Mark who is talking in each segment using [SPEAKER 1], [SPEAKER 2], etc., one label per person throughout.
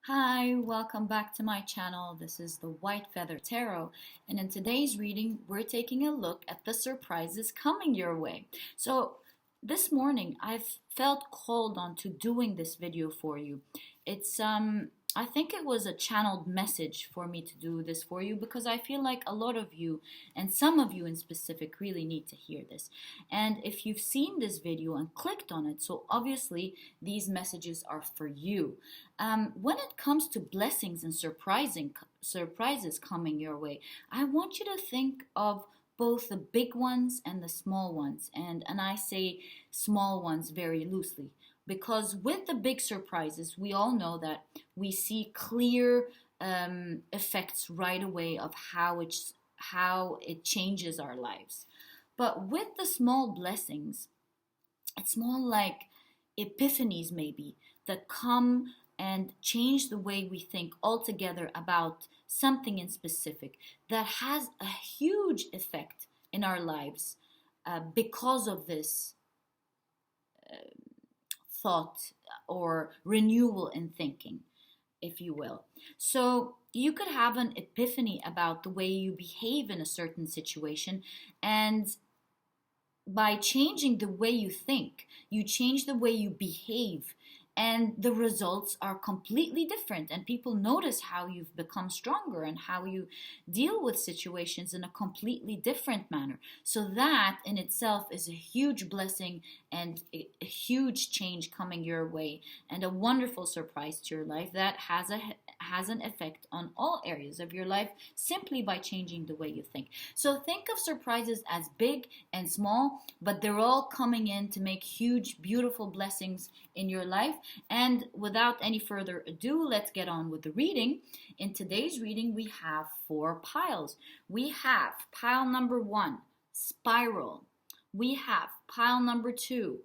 [SPEAKER 1] Hi, welcome back to my channel. This is the White Feather Tarot, and in today's reading, we're taking a look at the surprises coming your way. So, this morning, I've felt called on to doing this video for you. I think it was a channeled message for me to do this for you because I feel like a lot of you, and some of you in specific, really need to hear this. And if you've seen this video and clicked on it, so obviously these messages are for you. When it comes to blessings and surprises coming your way, I want you to think of both the big ones and the small ones. And I say small ones very loosely because with the big surprises, we all know that we see clear effects right away of how it changes our lives. But with the small blessings, it's more like epiphanies maybe that come and change the way we think altogether about something in specific that has a huge effect in our lives because of this thought or renewal in thinking, if you will. So you could have an epiphany about the way you behave in a certain situation, and by changing the way you think, you change the way you behave, and the results are completely different. And people notice how you've become stronger and how you deal with situations in a completely different manner. So, that in itself is a huge blessing and a huge change coming your way, and a wonderful surprise to your life that has an effect on all areas of your life simply by changing the way you think. So think of surprises as big and small, but they're all coming in to make huge, beautiful blessings in your life. And without any further ado, let's get on with the reading. In today's reading, we have 4 piles. We have pile number 1, Spiral. We have pile number 2,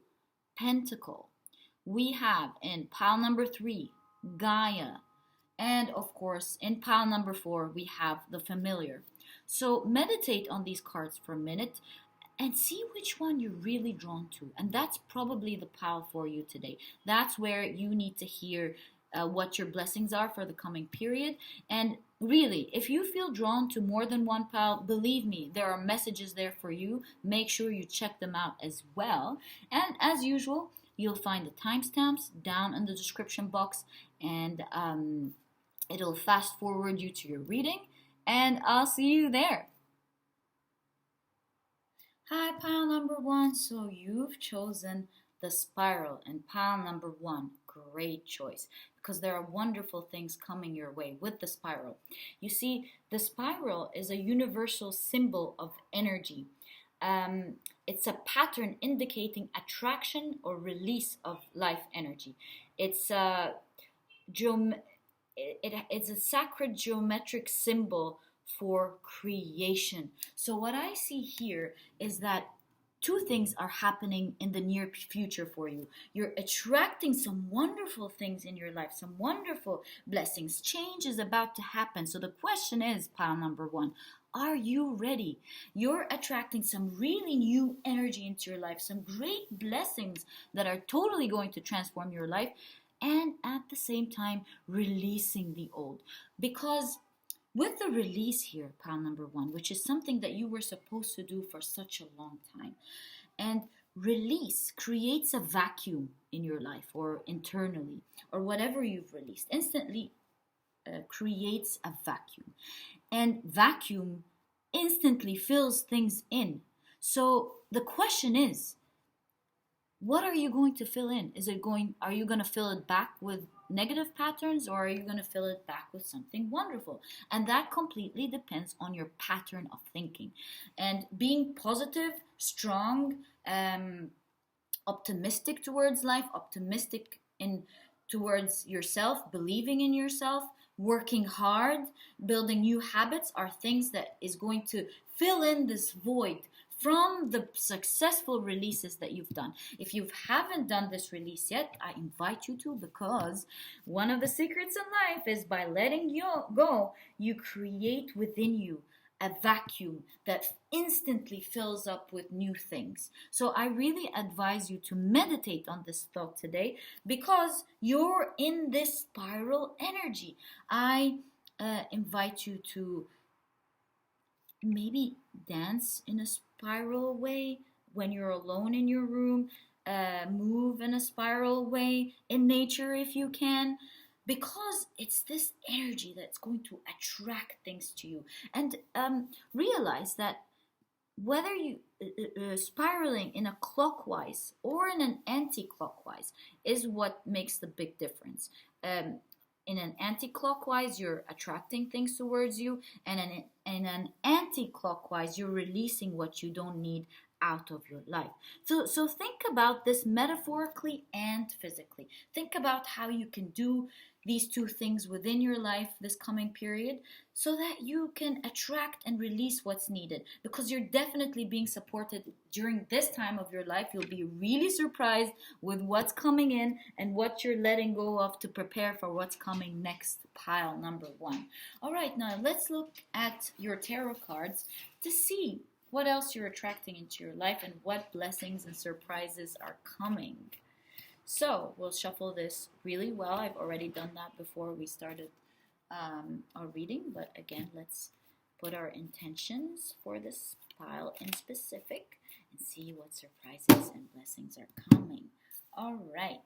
[SPEAKER 1] Pentacle. We have in pile number 3, Gaia. And of course, in pile number 4, we have the Familiar. So meditate on these cards for a minute and see which one you're really drawn to. And that's probably the pile for you today. That's where you need to hear what your blessings are for the coming period. And really, if you feel drawn to more than one pile, believe me, there are messages there for you. Make sure you check them out as well. And as usual, you'll find the timestamps down in the description box, and it'll fast forward you to your reading, and I'll see you there. Hi, pile number 1. So you've chosen the Spiral in pile number 1. Great choice, because there are wonderful things coming your way with the Spiral. You see, the Spiral is a universal symbol of energy. It's a pattern indicating attraction or release of life energy. It's a it's a sacred geometric symbol for creation. So what I see here is that 2 things are happening in the near future for you. You're attracting some wonderful things in your life, some wonderful blessings. Change is about to happen. So the question is, pile number 1, are you ready? You're attracting some really new energy into your life, some great blessings that are totally going to transform your life, and at the same time releasing the old. Because with the release here, pile number 1, which is something that you were supposed to do for such a long time, and release creates a vacuum in your life or internally, or whatever you've released instantly creates a vacuum, and vacuum instantly fills things in. So the question is, what are you going to fill in? Are you going to fill it back with negative patterns, or are you going to fill it back with something wonderful? And that completely depends on your pattern of thinking. And being positive, strong, optimistic towards life, optimistic towards yourself, believing in yourself, working hard, building new habits are things that is going to fill in this void from the successful releases that you've done. If you haven't done this release yet, I invite you to, because one of the secrets in life is by letting you go, you create within you a vacuum that instantly fills up with new things. So I really advise you to meditate on this thought today, because you're in this spiral energy. I invite you to maybe dance in a spiral way when you're alone in your room, move in a spiral way in nature if you can, because it's this energy that's going to attract things to you. And realize that whether you spiraling in a clockwise or in an anti-clockwise is what makes the big difference. In an anti-clockwise, you're attracting things towards you, and in an anti-clockwise, you're releasing what you don't need out of your life. So think about this metaphorically and physically. Think about how you can do these two things within your life this coming period, so that you can attract and release what's needed, because you're definitely being supported during this time of your life. You'll be really surprised with what's coming in and what you're letting go of to prepare for what's coming next. Pile number 1. All right, now let's look at your tarot cards to see what else you're attracting into your life and what blessings and surprises are coming. So we'll shuffle this really well. I've already done that before we started our reading, but again, let's put our intentions for this pile in specific and see what surprises and blessings are coming. All right.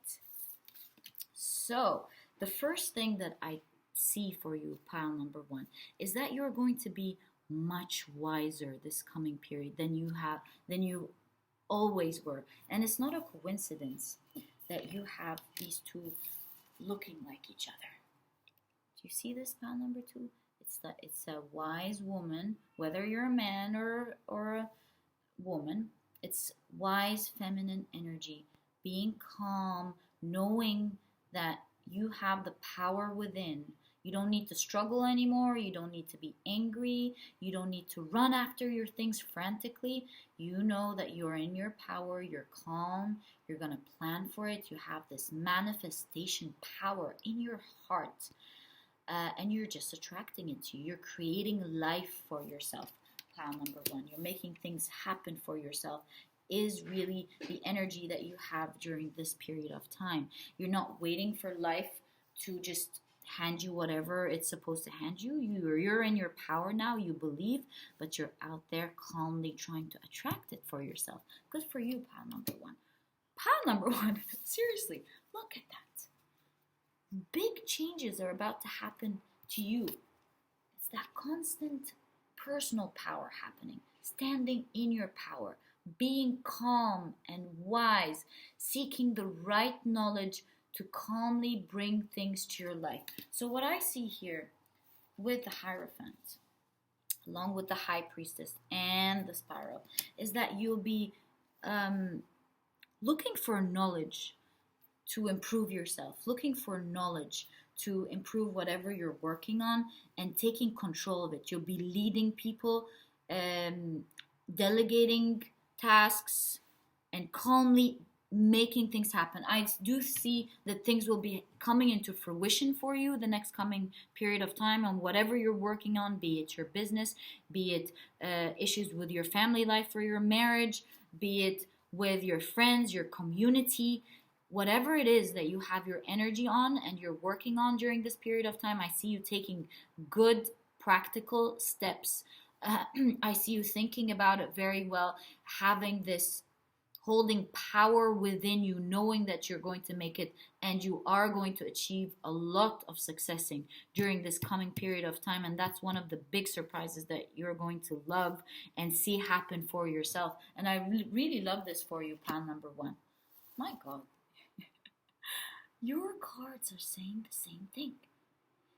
[SPEAKER 1] So the first thing that I see for you, pile number 1, is that you're going to be much wiser this coming period than you always were. And it's not a coincidence that you have these two looking like each other. Do you see this pile number 2? It's a wise woman, whether you're a man or a woman. It's wise feminine energy, being calm, knowing that you have the power within. You don't need to struggle anymore. You don't need to be angry. You don't need to run after your things frantically. You know that you're in your power. You're calm. You're going to plan for it. You have this manifestation power in your heart. And you're just attracting it to you. You're creating life for yourself. Pile number 1. You're making things happen for yourself is really the energy that you have during this period of time. You're not waiting for life to just hand you whatever it's supposed to hand you. You're in your power now, you believe, but you're out there calmly trying to attract it for yourself. Good for you, pile number 1. Pile number 1, seriously, look at that. Big changes are about to happen to you. It's that constant personal power happening, standing in your power, being calm and wise, seeking the right knowledge to calmly bring things to your life. So what I see here with the Hierophant, along with the High Priestess and the Spiral, is that you'll be looking for knowledge to improve yourself, looking for knowledge to improve whatever you're working on and taking control of it. You'll be leading people, delegating tasks, and calmly making things happen. I do see that things will be coming into fruition for you the next coming period of time on whatever you're working on, be it your business, be it issues with your family life or your marriage, be it with your friends, your community, whatever it is that you have your energy on and you're working on during this period of time. I see you taking good practical steps. I see you thinking about it very well, having this holding power within you, knowing that you're going to make it and you are going to achieve a lot of successing during this coming period of time. And that's one of the big surprises that you're going to love and see happen for yourself. And I really love this for you, pile number 1. My God, your cards are saying the same thing.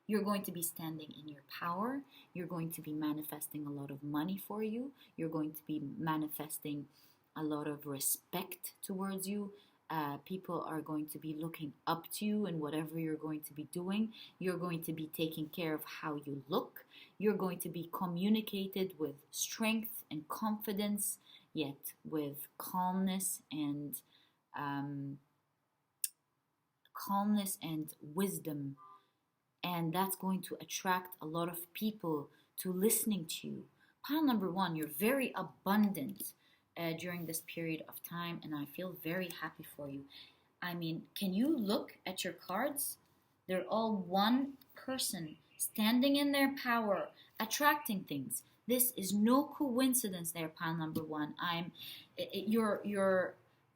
[SPEAKER 1] You're going to be standing in your power. You're going to be manifesting a lot of money for you. You're going to be manifesting a lot of respect towards you. People are going to be looking up to you in whatever you're going to be doing. You're going to be taking care of how you look. You're going to be communicated with strength and confidence, yet with calmness and wisdom. And that's going to attract a lot of people to listening to you, Pile number one, you're very abundant during this period of time, and I feel very happy for you. I mean, can you look at your cards? They're all one person standing in their power, attracting things. This is no coincidence there, pile number one. Your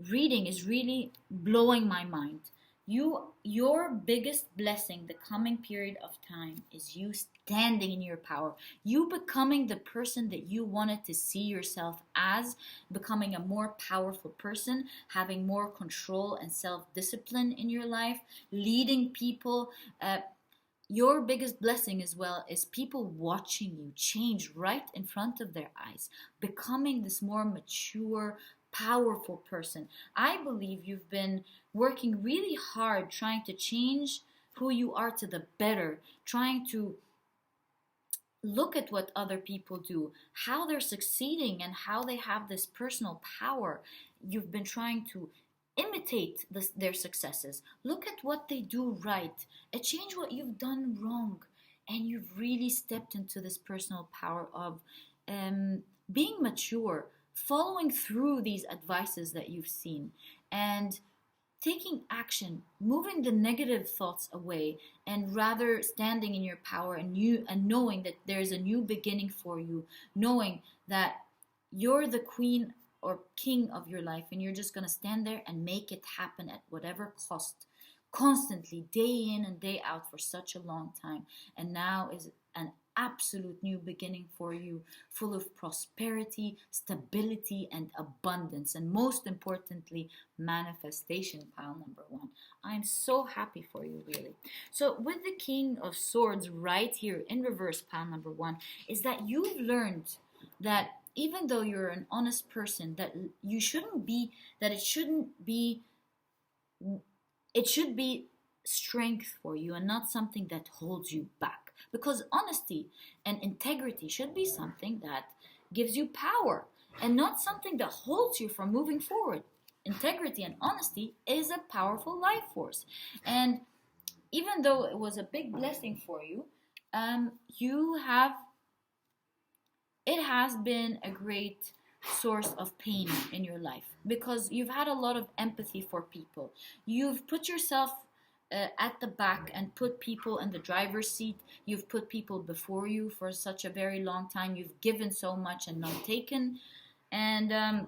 [SPEAKER 1] reading is really blowing my mind. Your biggest blessing the coming period of time is you standing in your power, you becoming the person that you wanted to see yourself as, becoming a more powerful person, having more control and self-discipline in your life, leading people. Your biggest blessing as well is people watching you change right in front of their eyes, becoming this more mature, powerful person. I believe you've been working really hard trying to change who you are to the better, trying to look at what other people do, how they're succeeding, and how they have this personal power. You've been trying to imitate their successes. Look at what they do right and change what you've done wrong. And you've really stepped into this personal power of being mature, following through these advices that you've seen, and taking action, moving the negative thoughts away, and rather standing in your power and knowing that there's a new beginning for you, knowing that you're the queen or king of your life, and you're just going to stand there and make it happen at whatever cost, constantly, day in and day out, for such a long time. And now is an absolute new beginning for you, full of prosperity, stability, and abundance, and most importantly, manifestation, pile number one. I'm so happy for you, really. So with the King of Swords right here in reverse, pile number one, is that you've learned that even though you're an honest person, that you shouldn't be, that it should be strength for you and not something that holds you back. Because honesty and integrity should be something that gives you power and not something that holds you from moving forward. Integrity and honesty is a powerful life force. And even though it was a big blessing for you, it has been a great source of pain in your life because you've had a lot of empathy for people. You've put yourself at the back and put people in the driver's seat. You've put people before you for such a very long time. You've given so much and not taken. And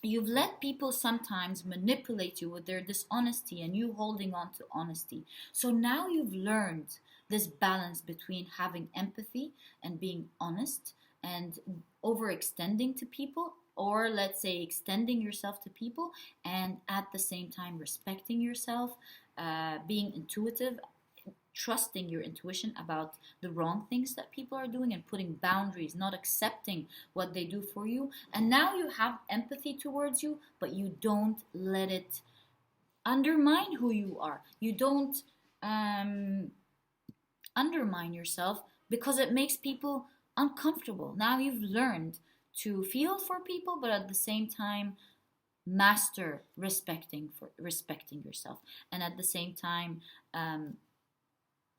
[SPEAKER 1] you've let people sometimes manipulate you with their dishonesty and you holding on to honesty. So now you've learned this balance between having empathy and being honest and overextending to people, or let's say extending yourself to people, and at the same time respecting yourself, being intuitive, trusting your intuition about the wrong things that people are doing, and putting boundaries, not accepting what they do for you. And now you have empathy towards you, but you don't let it undermine who you are. You don't undermine yourself because it makes people uncomfortable. Now you've learned to feel for people, but at the same time master respecting yourself, and at the same time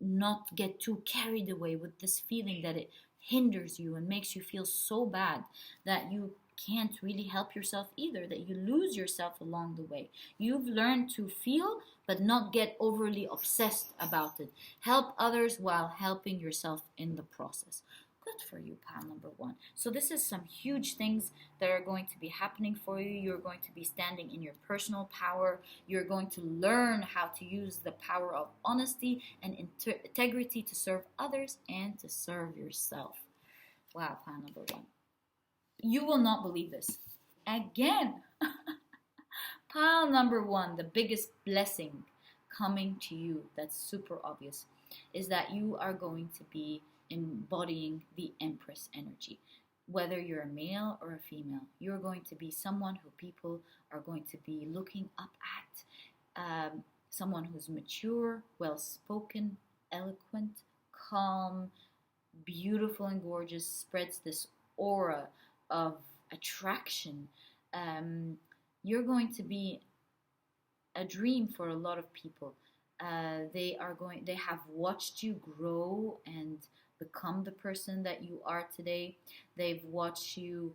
[SPEAKER 1] not get too carried away with this feeling that it hinders you and makes you feel so bad that you can't really help yourself either, that you lose yourself along the way. You've learned to feel but not get overly obsessed about it. Help others while helping yourself in the process. Good for you, pile number one. So this is some huge things that are going to be happening for you. You're going to be standing in your personal power. You're going to learn how to use the power of honesty and integrity to serve others and to serve yourself. Wow, pile number one. You will not believe this. Again, pile number one, the biggest blessing coming to you that's super obvious is that you are going to be embodying the Empress energy. Whether you're a male or a female, you're going to be someone who people are going to be looking up at, someone who's mature, well-spoken, eloquent, calm, beautiful and gorgeous, spreads this aura of attraction. You're going to be a dream for a lot of people. They have watched you grow and become the person that you are today. They've watched you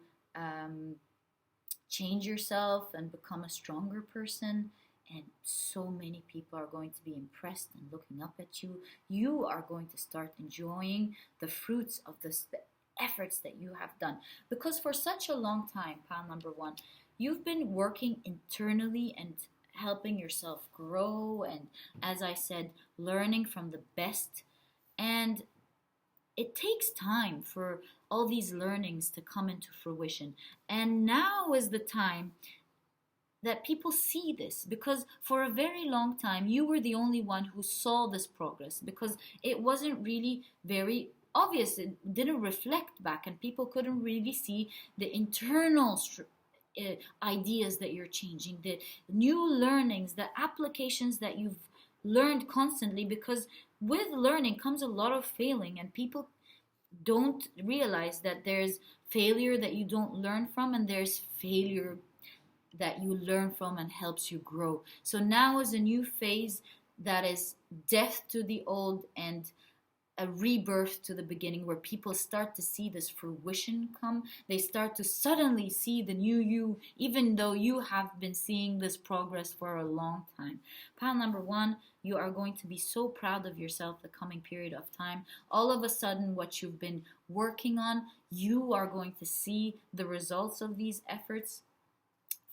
[SPEAKER 1] change yourself and become a stronger person. And so many people are going to be impressed and looking up at you. You are going to start enjoying the fruits of the efforts that you have done. Because for such a long time, pal number one, you've been working internally and helping yourself grow. And as I said, learning from the best. And it takes time for all these learnings to come into fruition. And now is the time that people see this, because for a very long time you were the only one who saw this progress, because it wasn't really very obvious. It didn't reflect back, and people couldn't really see the internal ideas that you're changing, the new learnings, the applications that you've learned constantly, because with learning comes a lot of failing, and people don't realize that there's failure that you don't learn from, and there's failure that you learn from and helps you grow. So now is a new phase that is death to the old and a rebirth to the beginning, where people start to see this fruition come. They start to suddenly see the new you, even though you have been seeing this progress for a long time. Pile number one, you are going to be so proud of yourself the coming period of time. All of a sudden, what you've been working on, you are going to see the results of these efforts.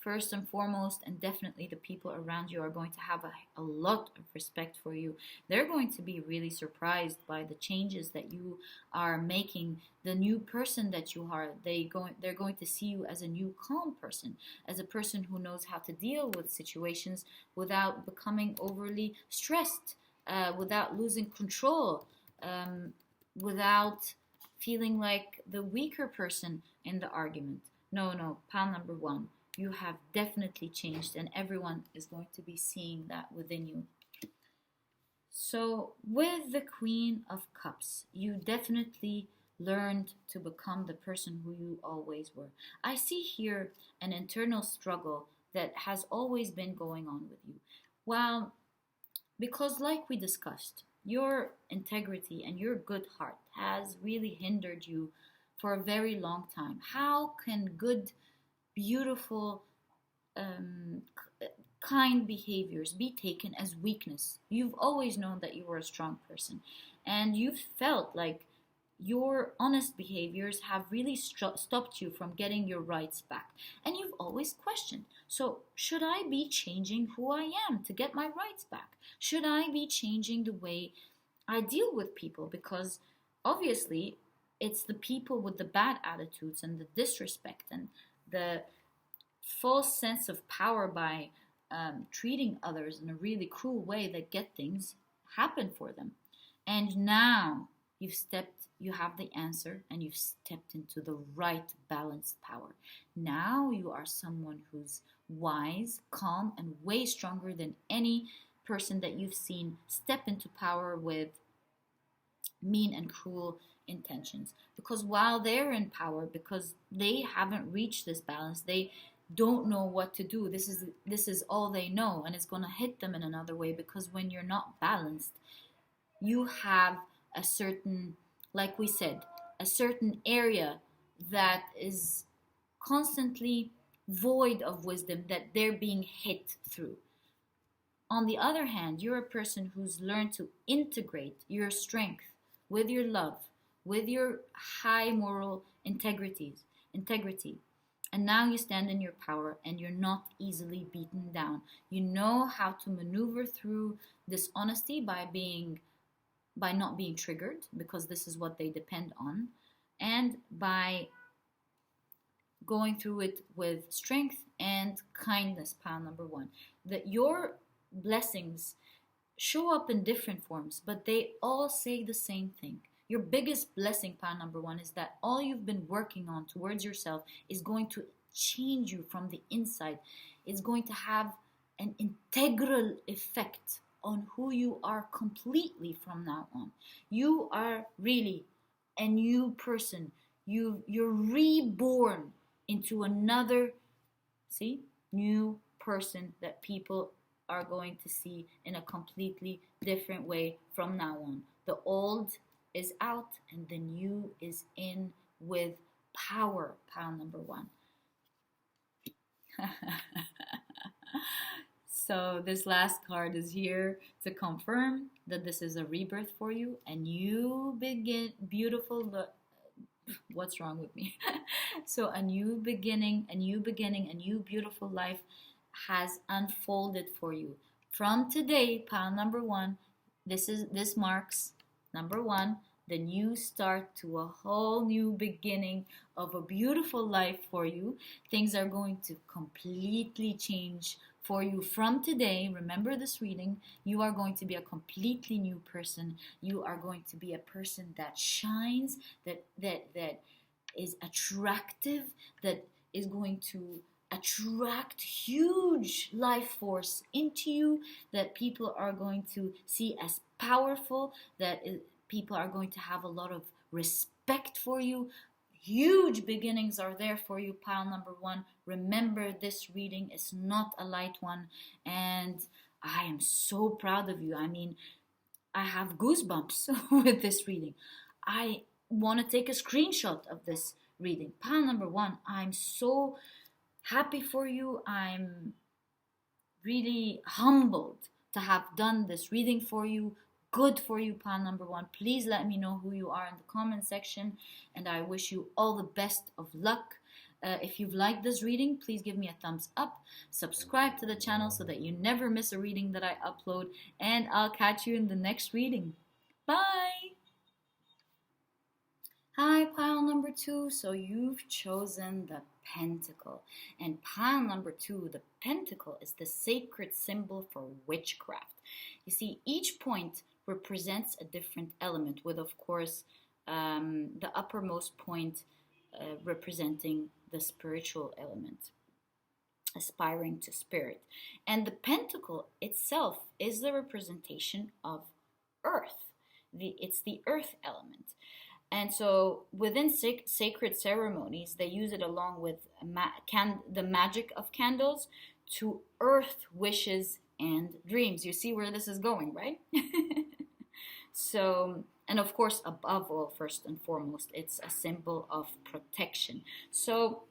[SPEAKER 1] First and foremost, and definitely the people around you are going to have a lot of respect for you. They're going to be really surprised by the changes that you are making, the new person that you are. They're going to see you as a new calm person, as a person who knows how to deal with situations without becoming overly stressed, without losing control, without feeling like the weaker person in the argument. No, pal number one. You have definitely changed, and everyone is going to be seeing that within you. So, with the Queen of Cups, you definitely learned to become the person who you always were. I see here an internal struggle that has always been going on with you. Well, because, like we discussed, your integrity and your good heart has really hindered you for a very long time. How can good, beautiful, kind behaviors be taken as weakness? You've always known that you were a strong person, and you've felt like your honest behaviors have really stopped you from getting your rights back. And you've always questioned, so should I be changing who I am to get my rights back? Should I be changing the way I deal with people? Because obviously it's the people with the bad attitudes and the disrespect and the false sense of power by treating others in a really cruel way that get things happen for them. And now you have the answer, and you've stepped into the right balanced power. Now you are someone who's wise, calm, and way stronger than any person that you've seen step into power with mean and cruel intentions. Because while they're in power, because they haven't reached this balance, they don't know what to do. This is all they know, and it's going to hit them in another way, because when you're not balanced, you have a certain, like we said, a certain area that is constantly void of wisdom that they're being hit through. On the other hand, you're a person who's learned to integrate your strength with your love, with your high moral integrity. And now you stand in your power, and you're not easily beaten down. You know how to maneuver through dishonesty by not being triggered, because this is what they depend on, and by going through it with strength and kindness. Pile number one, that your blessings show up in different forms, but they all say the same thing. Your biggest blessing, pile number one, is that all you've been working on towards yourself is going to change you from the inside. It's going to have an integral effect on who you are completely from now on. You are really a new person. You're reborn into another, new person that people are going to see in a completely different way from now on. The old is out and the new is in with power, pile number 1. So this last card is here to confirm that this is a rebirth for you, and you begin beautiful. What's wrong with me? So a new beginning, a new beautiful life has unfolded for you. From today, pile number 1, this marks number 1, the new start to a whole new beginning of a beautiful life for you. Things are going to completely change for you from today. Remember this reading. You are going to be a completely new person. You are going to be a person that shines, that is attractive, that is going to attract huge life force into you, that people are going to see as powerful, people are going to have a lot of respect for you. Huge beginnings are there for you, pile number 1. Remember, this reading is not a light one, and I am so proud of you. I mean, I have goosebumps with this reading. I want to take a screenshot of this reading. Pile number 1, I'm so happy for you. I'm really humbled to have done this reading for you. Good for you, pile number 1. Please let me know who you are in the comment section, and I wish you all the best of luck. If you've liked this reading, please give me a thumbs up. Subscribe to the channel so that you never miss a reading that I upload, and I'll catch you in the next reading. Bye! Hi, pile number 2. So you've chosen the Pentacle. And pile number 2, the Pentacle is the sacred symbol for witchcraft. You see, each point represents a different element, with, of course, the uppermost point representing the spiritual element, aspiring to spirit. And the Pentacle itself is the representation of earth. It's the earth element. And so within sacred ceremonies, they use it along with the magic of candles to earth wishes and dreams. You see where this is going, right? So, and of course, above all, first and foremost, it's a symbol of protection. So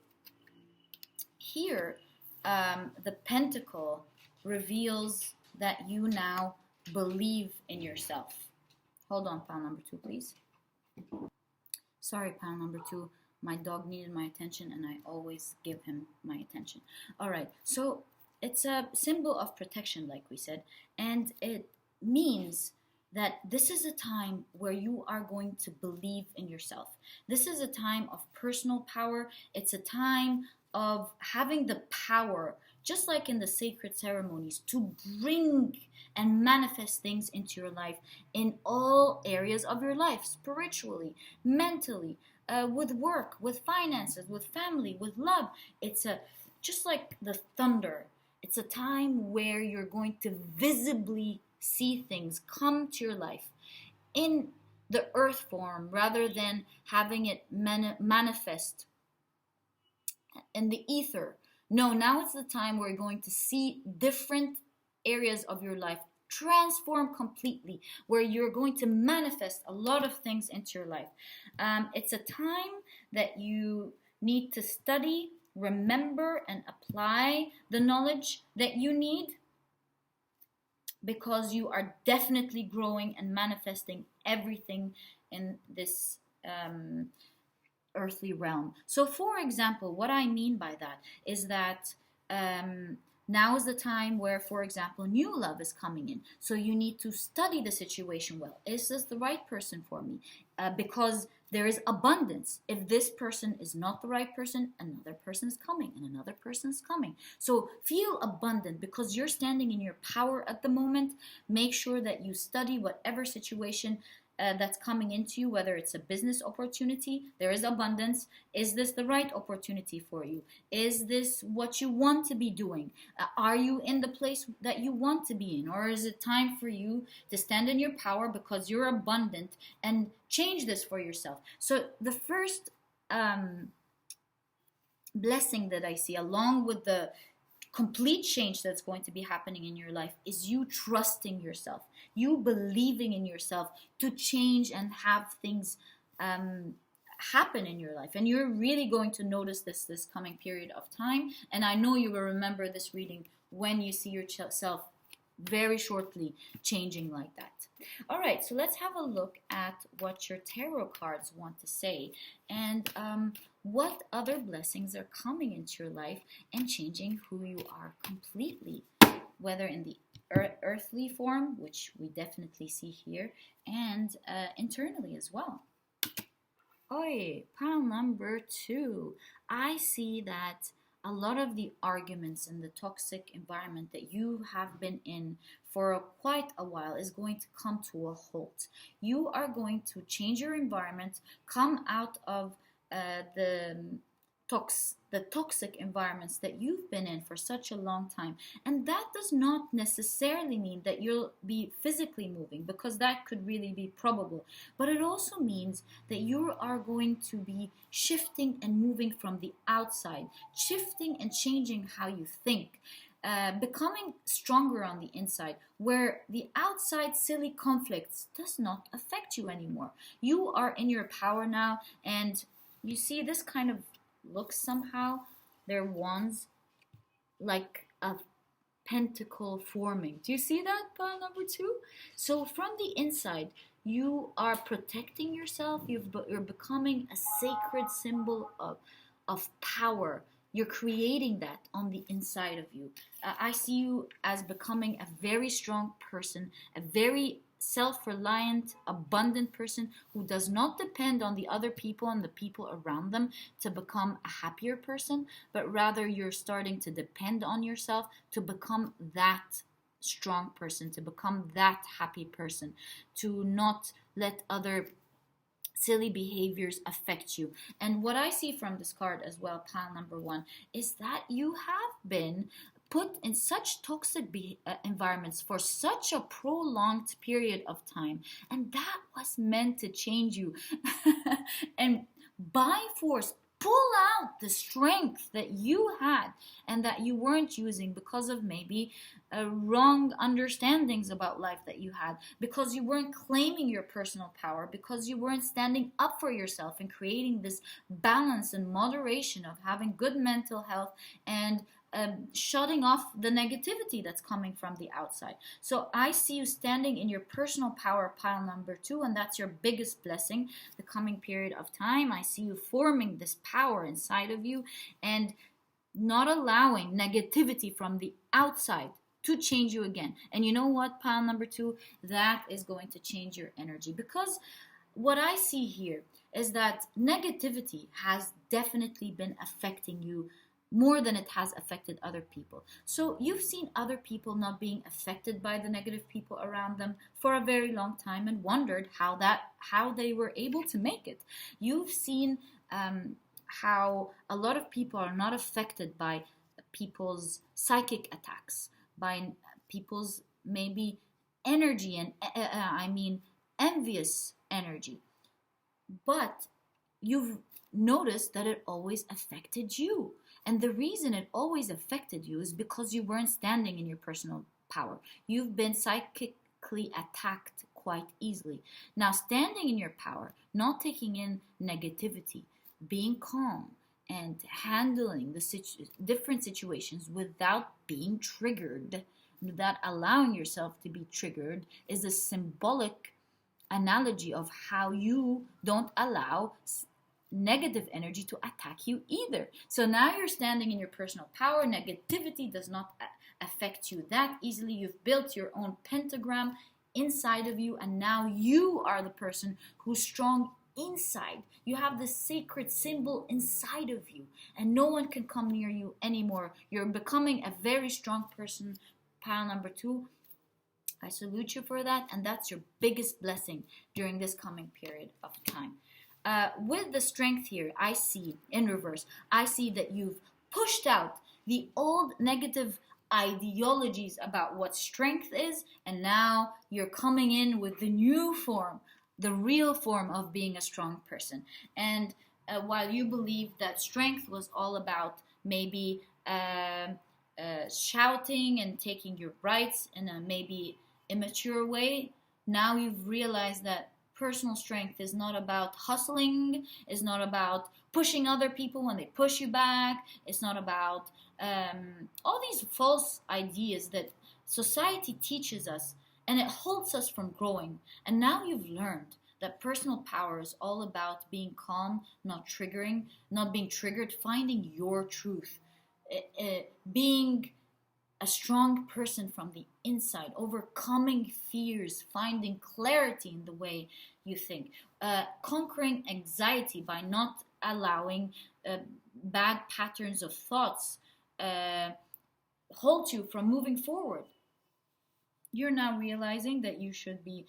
[SPEAKER 1] here, the Pentacle reveals that you now believe in yourself. Hold on, pile number 2, please. Sorry, pile number 2. My dog needed my attention, and I always give him my attention. All right, so it's a symbol of protection, like we said, and it means that this is a time where you are going to believe in yourself. This is a time of personal power. It's a time of having the power, just like in the sacred ceremonies, to bring and manifest things into your life in all areas of your life, spiritually, mentally, with work, with finances, with family, with love. It's just like the thunder. It's a time where you're going to visibly see things come to your life in the earth form, rather than having it manifest in the ether. No, now it's the time where you're going to see different areas of your life transform completely, where you're going to manifest a lot of things into your life. It's a time that you need to study, remember, and apply the knowledge that you need, because you are definitely growing and manifesting everything in this earthly realm. So, for example, what I mean by that is that now is the time where, for example, new love is coming in. So you need to study the situation well. Is this the right person for me? Because there is abundance. If this person is not the right person, another person is coming, and another person is coming. So feel abundant, because you're standing in your power at the moment. Make sure that you study whatever situation that's coming into you, whether it's a business opportunity, there is abundance. Is this the right opportunity for you? Is this what you want to be doing? Are you in the place that you want to be in? Or is it time for you to stand in your power because you're abundant and change this for yourself? So the first blessing that I see, along with the complete change that's going to be happening in your life is you trusting yourself, you believing in yourself to change and have things happen in your life. And you're really going to notice this coming period of time. And I know you will remember this reading when you see yourself very shortly changing like that. All right, so let's have a look at what your tarot cards want to say, and what other blessings are coming into your life and changing who you are completely, whether in the earthly form, which we definitely see here, and internally as well. Oi, pile number 2. I see that a lot of the arguments in the toxic environment that you have been in for quite a while is going to come to a halt. You are going to change your environment, come out of the toxic environments that you've been in for such a long time. And that does not necessarily mean that you'll be physically moving, because that could really be probable. But it also means that you are going to be shifting and moving from the outside, shifting and changing how you think. Becoming stronger on the inside, where the outside silly conflicts does not affect you anymore. You are in your power now, and you see this kind of looks somehow, they're wands, like a pentacle forming. Do you see that, pile number 2? So from the inside, you are protecting yourself. You're becoming a sacred symbol of power. You're creating that on the inside of you. I see you as becoming a very strong person, a very self-reliant, abundant person who does not depend on the other people and the people around them to become a happier person, but rather you're starting to depend on yourself to become that strong person, to become that happy person, to not let other silly behaviors affect you. And what I see from this card as well, pile number 1, is that you have been put in such toxic environments for such a prolonged period of time, and that was meant to change you. And by force, pull out the strength that you had and that you weren't using because of maybe wrong understandings about life that you had, because you weren't claiming your personal power, because you weren't standing up for yourself and creating this balance and moderation of having good mental health and shutting off the negativity that's coming from the outside. So I see you standing in your personal power, pile number 2, and that's your biggest blessing, the coming period of time. I see you forming this power inside of you and not allowing negativity from the outside to change you again. And you know what, pile number 2, that is going to change your energy, because what I see here is that negativity has definitely been affecting you more than it has affected other people. So you've seen other people not being affected by the negative people around them for a very long time and wondered how they were able to make it. You've seen how a lot of people are not affected by people's psychic attacks, by people's maybe energy and envious energy. But you've noticed that it always affected you. And the reason it always affected you is because you weren't standing in your personal power. You've been psychically attacked quite easily. Now, standing in your power, not taking in negativity, being calm, and handling the different situations without being triggered, without allowing yourself to be triggered, is a symbolic analogy of how you don't allow negative energy to attack you either. So now you're standing in your personal power. Negativity does not affect you that easily. You've built your own pentagram inside of you, and now you are the person who's strong inside. You have the sacred symbol inside of you, and no one can come near you anymore. You're becoming a very strong person, pile number 2. I salute you for that, and that's your biggest blessing during this coming period of time. With the strength here, I see in reverse, I see that you've pushed out the old negative ideologies about what strength is, and now you're coming in with the new form, the real form of being a strong person. And while you believe that strength was all about maybe shouting and taking your rights in a maybe immature way. Now you've realized that personal strength is not about hustling, is not about pushing other people when they push you back, it's not about all these false ideas that society teaches us, and it halts us from growing. And now you've learned that personal power is all about being calm, not being triggered, finding your truth, being a strong person from the inside, overcoming fears, finding clarity in the way you think, conquering anxiety by not allowing bad patterns of thoughts hold you from moving forward. You're now realizing that you should be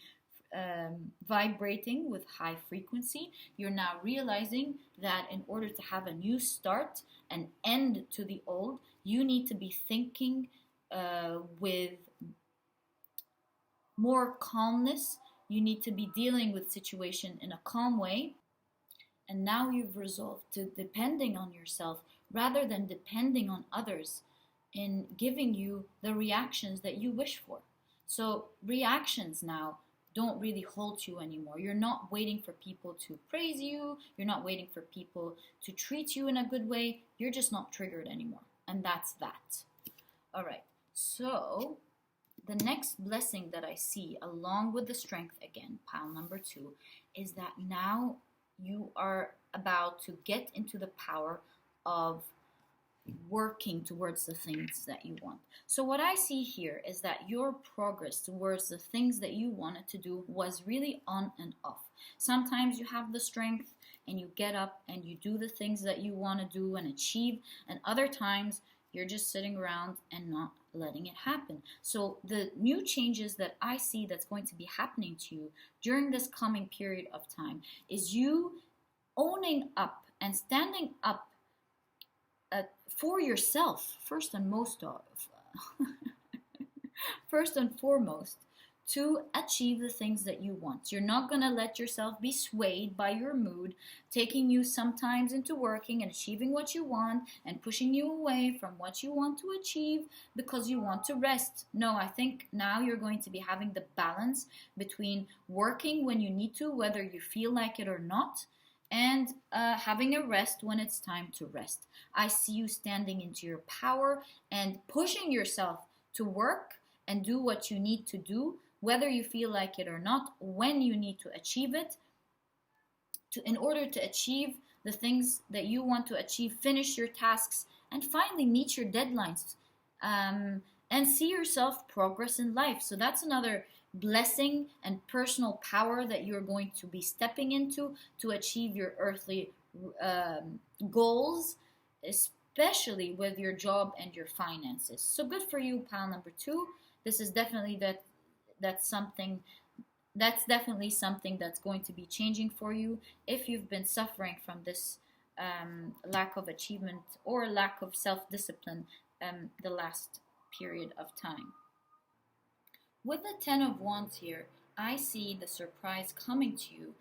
[SPEAKER 1] vibrating with high frequency. You're now realizing that in order to have a new start, an end to the old, you need to be thinking with more calmness. You need to be dealing with situation in a calm way. And now you've resolved to depending on yourself rather than depending on others in giving you the reactions that you wish for. So reactions now don't really hold you anymore. You're not waiting for people to praise you. You're not waiting for people to treat you in a good way. You're just not triggered anymore. And that's that. All right. So the next blessing that I see along with the strength again, pile number 2, is that now you are about to get into the power of working towards the things that you want. So what I see here is that your progress towards the things that you wanted to do was really on and off. Sometimes you have the strength and you get up and you do the things that you want to do and achieve, and other times you're just sitting around and not letting it happen. So the new changes that I see that's going to be happening to you during this coming period of time is you owning up and standing up for yourself, first and foremost, to achieve the things that you want. You're not going to let yourself be swayed by your mood, taking you sometimes into working and achieving what you want and pushing you away from what you want to achieve because you want to rest. No, I think now you're going to be having the balance between working when you need to, whether you feel like it or not, and having a rest when it's time to rest. I see you standing into your power and pushing yourself to work and do what you need to do, whether you feel like it or not, when you need to achieve it, in order to achieve the things that you want to achieve, finish your tasks, and finally meet your deadlines, and see yourself progress in life. So that's another blessing and personal power that you're going to be stepping into to achieve your earthly goals, especially with your job and your finances. So good for you, pile number 2. This is definitely that's definitely something that's going to be changing for you if you've been suffering from this lack of achievement or lack of self-discipline the last period of time. With the 10 of Wands here, I see the surprise coming to you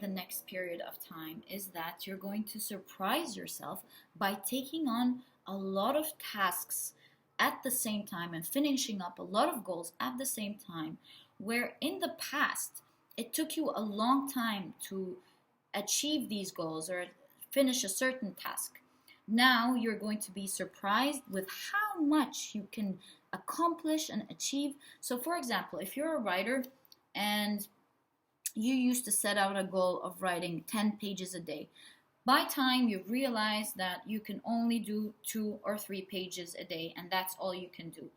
[SPEAKER 1] the next period of time is that you're going to surprise yourself by taking on a lot of tasks at the same time and finishing up a lot of goals at the same time, where in the past it took you a long time to achieve these goals or finish a certain task. Now you're going to be surprised with how much you can accomplish and achieve. So for example, if you're a writer and you used to set out a goal of writing 10 pages a day, by time you've realized that you can only do 2 or 3 pages a day and that's all you can do.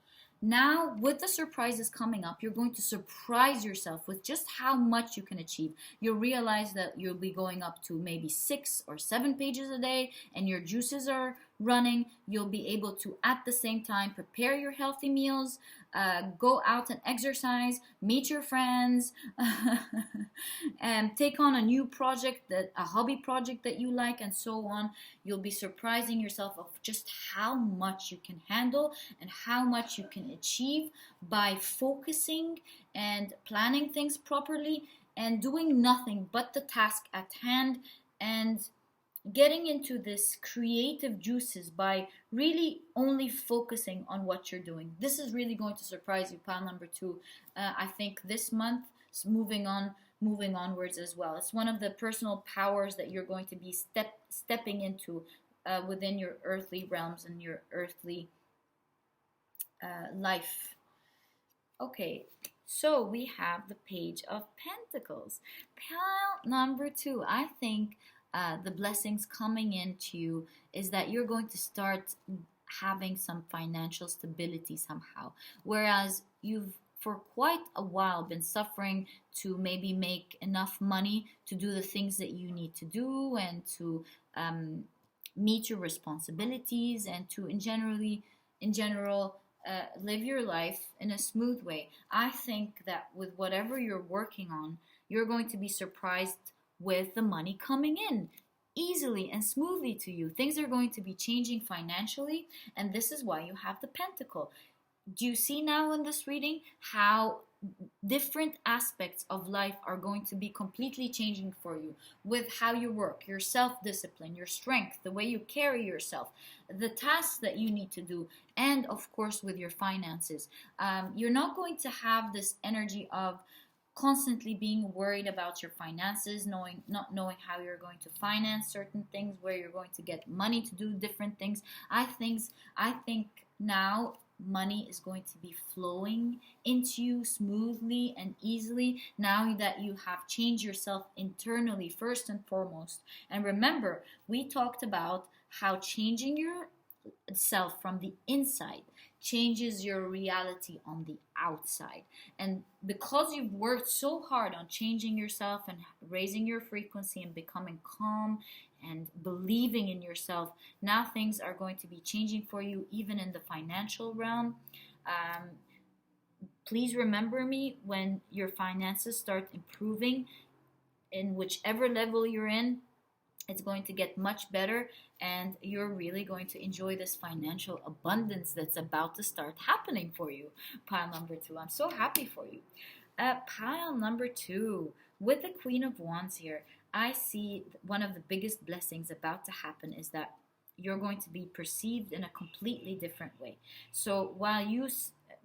[SPEAKER 1] Now, with the surprises coming up, you're going to surprise yourself with just how much you can achieve. You'll realize that you'll be going up to maybe 6 or 7 pages a day and your juices are running. You'll be able to, at the same time, prepare your healthy meals, go out and exercise, meet your friends, and take on a new project, a hobby project that you like, and so on. You'll be surprising yourself of just how much you can handle and how much you can achieve by focusing and planning things properly and doing nothing but the task at hand and getting into this creative juices by really only focusing on what you're doing. This is really going to surprise you, pile number two. I think this month, moving onwards as well. It's one of the personal powers that you're going to be stepping into within your earthly realms and your earthly life. Okay, so we have the Page of Pentacles. Pile number two. I think the blessings coming into you is that you're going to start having some financial stability somehow. Whereas you've for quite a while been suffering to maybe make enough money to do the things that you need to do and to meet your responsibilities and to in general live your life in a smooth way. I think that with whatever you're working on, you're going to be surprised with the money coming in easily and smoothly to you. Things are going to be changing financially, and this is why you have the Pentacle. Do you see now in this reading how different aspects of life are going to be completely changing for you with how you work, your self-discipline, your strength, the way you carry yourself, the tasks that you need to do, and of course with your finances. You're not going to have this energy of constantly being worried about your finances, not knowing how you're going to finance certain things, where you're going to get money to do different things. I think now money is going to be flowing into you smoothly and easily now that you have changed yourself internally first and foremost. And remember, we talked about how changing yourself from the inside changes your reality on the outside. And because you've worked so hard on changing yourself and raising your frequency and becoming calm and believing in yourself, now things are going to be changing for you, even in the financial realm. Please remember me when your finances start improving in whichever level you're in. It's going to get much better, and you're really going to enjoy this financial abundance that's about to start happening for you. Pile number two. I'm so happy for you. Pile number two, with the Queen of Wands here, I see one of the biggest blessings about to happen is that you're going to be perceived in a completely different way. So while you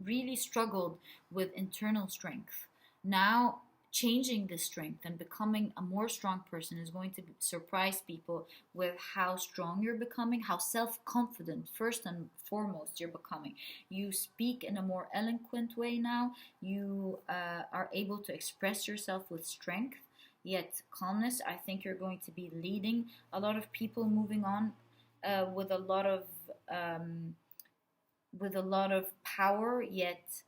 [SPEAKER 1] really struggled with internal strength, now changing this strength and becoming a more strong person is going to surprise people with how strong you're becoming, how self-confident first and foremost you're becoming. You speak in a more eloquent way now. You are able to express yourself with strength yet calmness. I think you're going to be leading a lot of people, moving on with a lot of power yet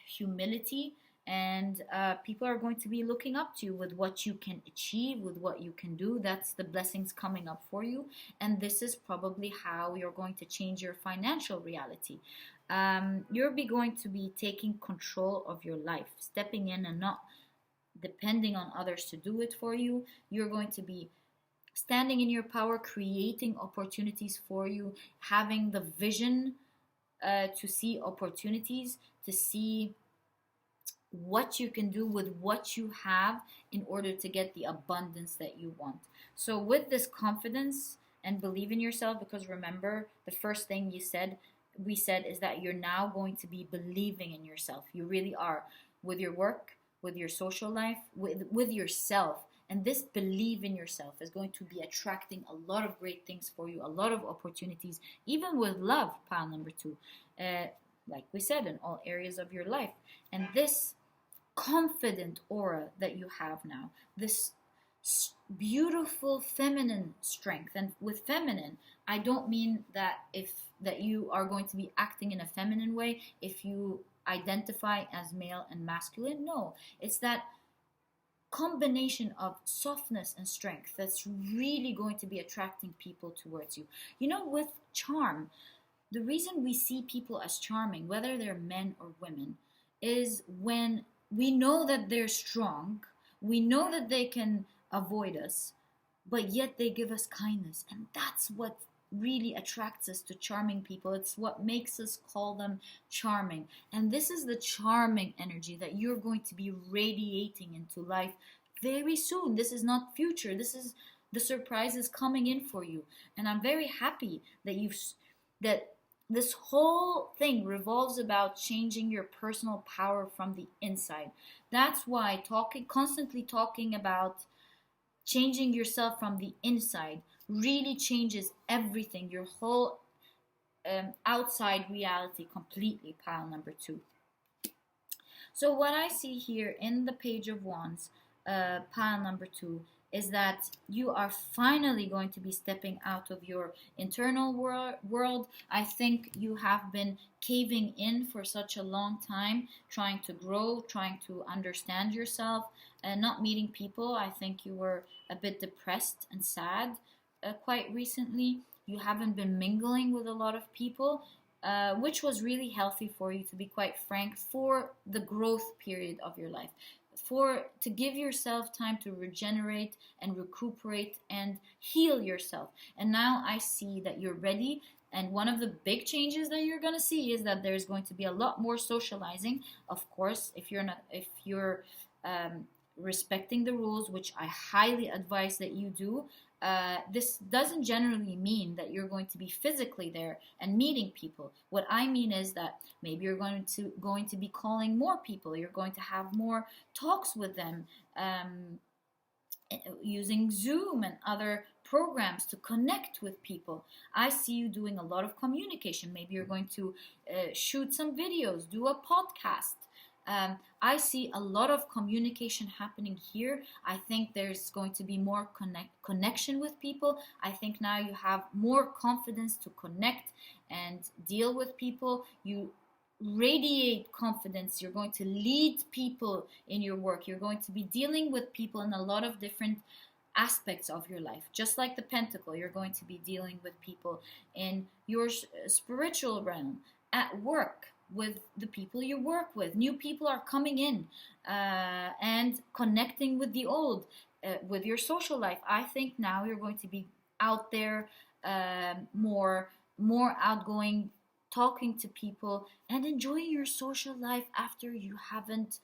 [SPEAKER 1] humility. And people are going to be looking up to you with what you can achieve, with what you can do. That's the blessings coming up for you. And this is probably how you're going to change your financial reality. You'll be going to be taking control of your life, stepping in and not depending on others to do it for you. You're going to be standing in your power, creating opportunities for you, having the vision to see opportunities, to see what you can do with what you have in order to get the abundance that you want. So with this confidence and believe in yourself, because remember the first thing we said is that you're now going to be believing in yourself. You really are, with your work, with your social life, with yourself. And this believe in yourself is going to be attracting a lot of great things for you, a lot of opportunities, even with love, pile number two, like we said, in all areas of your life. And this confident aura that you have now, this beautiful feminine strength. And with feminine, I don't mean that you are going to be acting in a feminine way if you identify as male and masculine. No, it's that combination of softness and strength that's really going to be attracting people towards you. You know, with charm, the reason we see people as charming, whether they're men or women, is when we know that they're strong, we know that they can avoid us, but yet they give us kindness. And that's what really attracts us to charming people. It's what makes us call them charming. And this is the charming energy that you're going to be radiating into life very soon. This is not future. This the surprise is coming in for you. And I'm very happy that that this whole thing revolves about changing your personal power from the inside. That's why constantly talking about changing yourself from the inside really changes everything, your whole outside reality completely. Pile number 2. So what I see here in the Page of Wands, pile number 2, is that you are finally going to be stepping out of your internal world. I think you have been caving in for such a long time, trying to grow, trying to understand yourself, and not meeting people. I think you were a bit depressed and sad quite recently. You haven't been mingling with a lot of people, which was really healthy for you, to be quite frank, for the growth period of your life, to give yourself time to regenerate and recuperate and heal yourself. And now I see that you're ready. And one of the big changes that you're going to see is that there's going to be a lot more socializing. Of course, if you're respecting the rules, which I highly advise that you do. This doesn't generally mean that you're going to be physically there and meeting people. What I mean is that maybe you're going to be calling more people. You're going to have more talks with them, using Zoom and other programs to connect with people. I see you doing a lot of communication. Maybe you're going to shoot some videos, do a podcast. I see a lot of communication happening here. I think there's going to be more connection with people. I think now you have more confidence to connect and deal with people. You radiate confidence. You're going to lead people in your work. You're going to be dealing with people in a lot of different aspects of your life. Just like the Pentacle, you're going to be dealing with people in your spiritual realm, at work, with the people you work with. New people are coming in and connecting with the old, with your social life. I think now you're going to be out there, more outgoing, talking to people and enjoying your social life after you haven't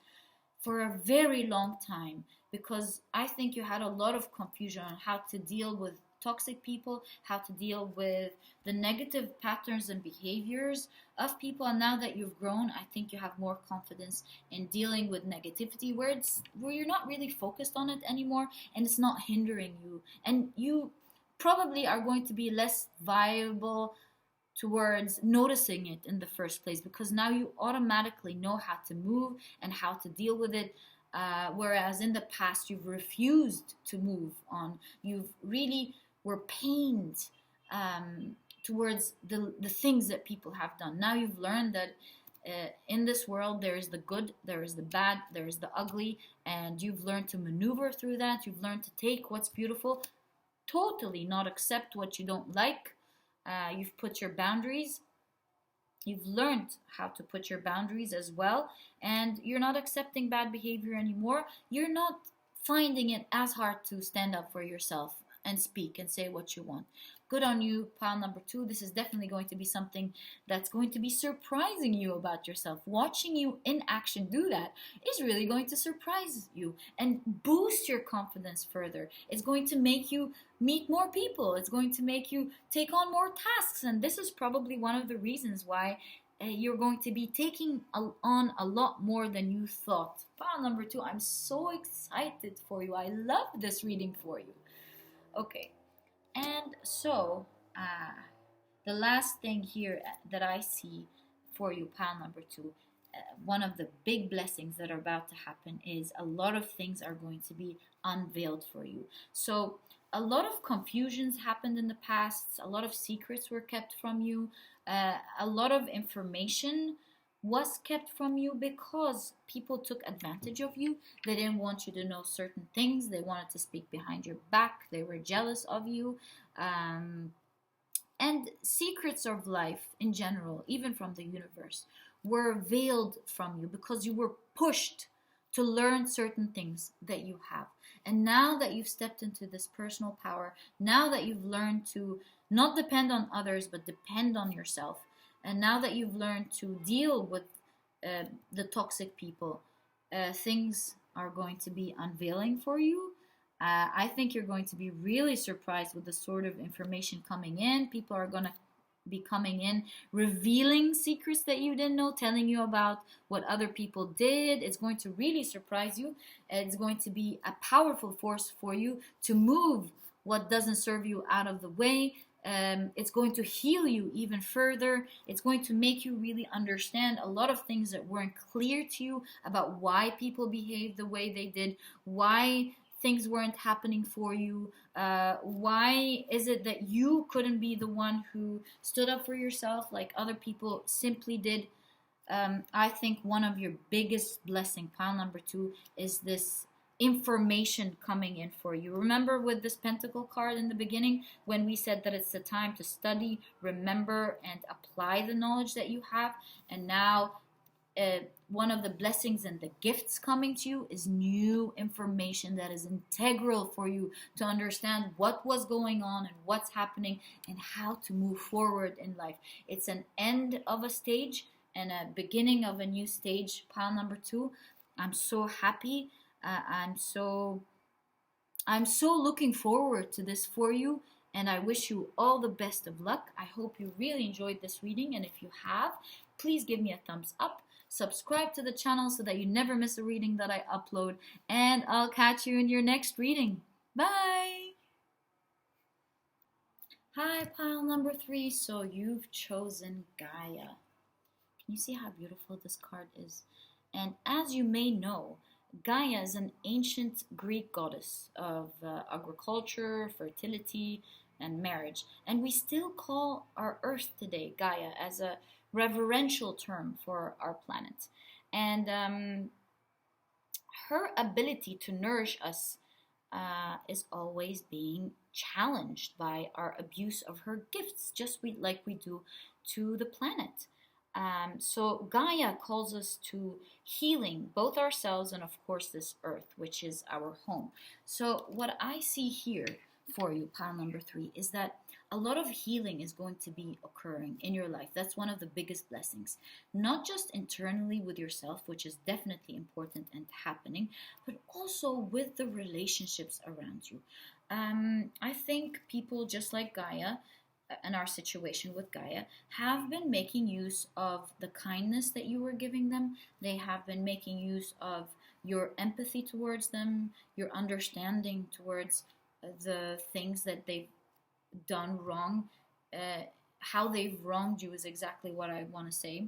[SPEAKER 1] for a very long time, because I think you had a lot of confusion on how to deal with toxic people, how to deal with the negative patterns and behaviors of people. And now that you've grown, I think you have more confidence in dealing with negativity, where you're not really focused on it anymore and it's not hindering you. And you probably are going to be less viable towards noticing it in the first place, because now you automatically know how to move and how to deal with it. Whereas in the past, you've refused to move on. You've really were pained towards the things that people have done. Now you've learned that in this world there is the good, there is the bad, there is the ugly, and you've learned to maneuver through that. You've learned to take what's beautiful, totally not accept what you don't like. You've put your boundaries. You've learned how to put your boundaries as well, and you're not accepting bad behavior anymore. You're not finding it as hard to stand up for yourself and speak and say what you want. Good on you, pile number 2. This is definitely going to be something that's going to be surprising you about yourself. Watching you in action do that is really going to surprise you and boost your confidence further. It's going to make you meet more people. It's going to make you take on more tasks. And this is probably one of the reasons why you're going to be taking on a lot more than you thought. Pile number 2, I'm so excited for you. I love this reading for you. Okay, and so the last thing here that I see for you, pile number 2, one of the big blessings that are about to happen is a lot of things are going to be unveiled for you. So a lot of confusions happened in the past, a lot of secrets were kept from you, a lot of information was kept from you because people took advantage of you. They didn't want you to know certain things. They wanted to speak behind your back. They were jealous of you. And secrets of life in general, even from the universe, were veiled from you because you were pushed to learn certain things that you have. And now that you've stepped into this personal power, now that you've learned to not depend on others, but depend on yourself, and now that you've learned to deal with the toxic people, things are going to be unveiling for you. I think you're going to be really surprised with the sort of information coming in. People are going to be coming in, revealing secrets that you didn't know, telling you about what other people did. It's going to really surprise you. It's going to be a powerful force for you to move what doesn't serve you out of the way. It's going to heal you even further. It's going to make you really understand a lot of things that weren't clear to you about why people behaved the way they did, why things weren't happening for you. Why is it that you couldn't be the one who stood up for yourself like other people simply did? I think one of your biggest blessing, pile number 2, is this information coming in for you. Remember with this Pentacle card in the beginning when we said that it's the time to study, remember, and apply the knowledge that you have? And now one of the blessings and the gifts coming to you is new information that is integral for you to understand what was going on and what's happening and how to move forward in life. It's an end of a stage and a beginning of a new stage, pile number 2. I'm so happy. I'm so looking forward to this for you, and I wish you all the best of luck. I hope you really enjoyed this reading, and if you have, please give me a thumbs up. Subscribe to the channel so that you never miss a reading that I upload, and I'll catch you in your next reading. Bye! Hi, pile number 3. So you've chosen Gaia. Can you see how beautiful this card is? And as you may know, Gaia is an ancient Greek goddess of agriculture, fertility, and marriage. And we still call our Earth today Gaia as a reverential term for our planet. And her ability to nourish us is always being challenged by our abuse of her gifts, just like we do to the planet. So Gaia calls us to healing both ourselves and of course this earth, which is our home. So what I see here for you, pile number 3, is that a lot of healing is going to be occurring in your life. That's one of the biggest blessings, not just internally with yourself, which is definitely important and happening, but also with the relationships around you. I think people just like Gaia and our situation with Gaia have been making use of the kindness that you were giving them. They have been making use of your empathy towards them, your understanding towards the things that they've done wrong. How they've wronged you is exactly what I want to say.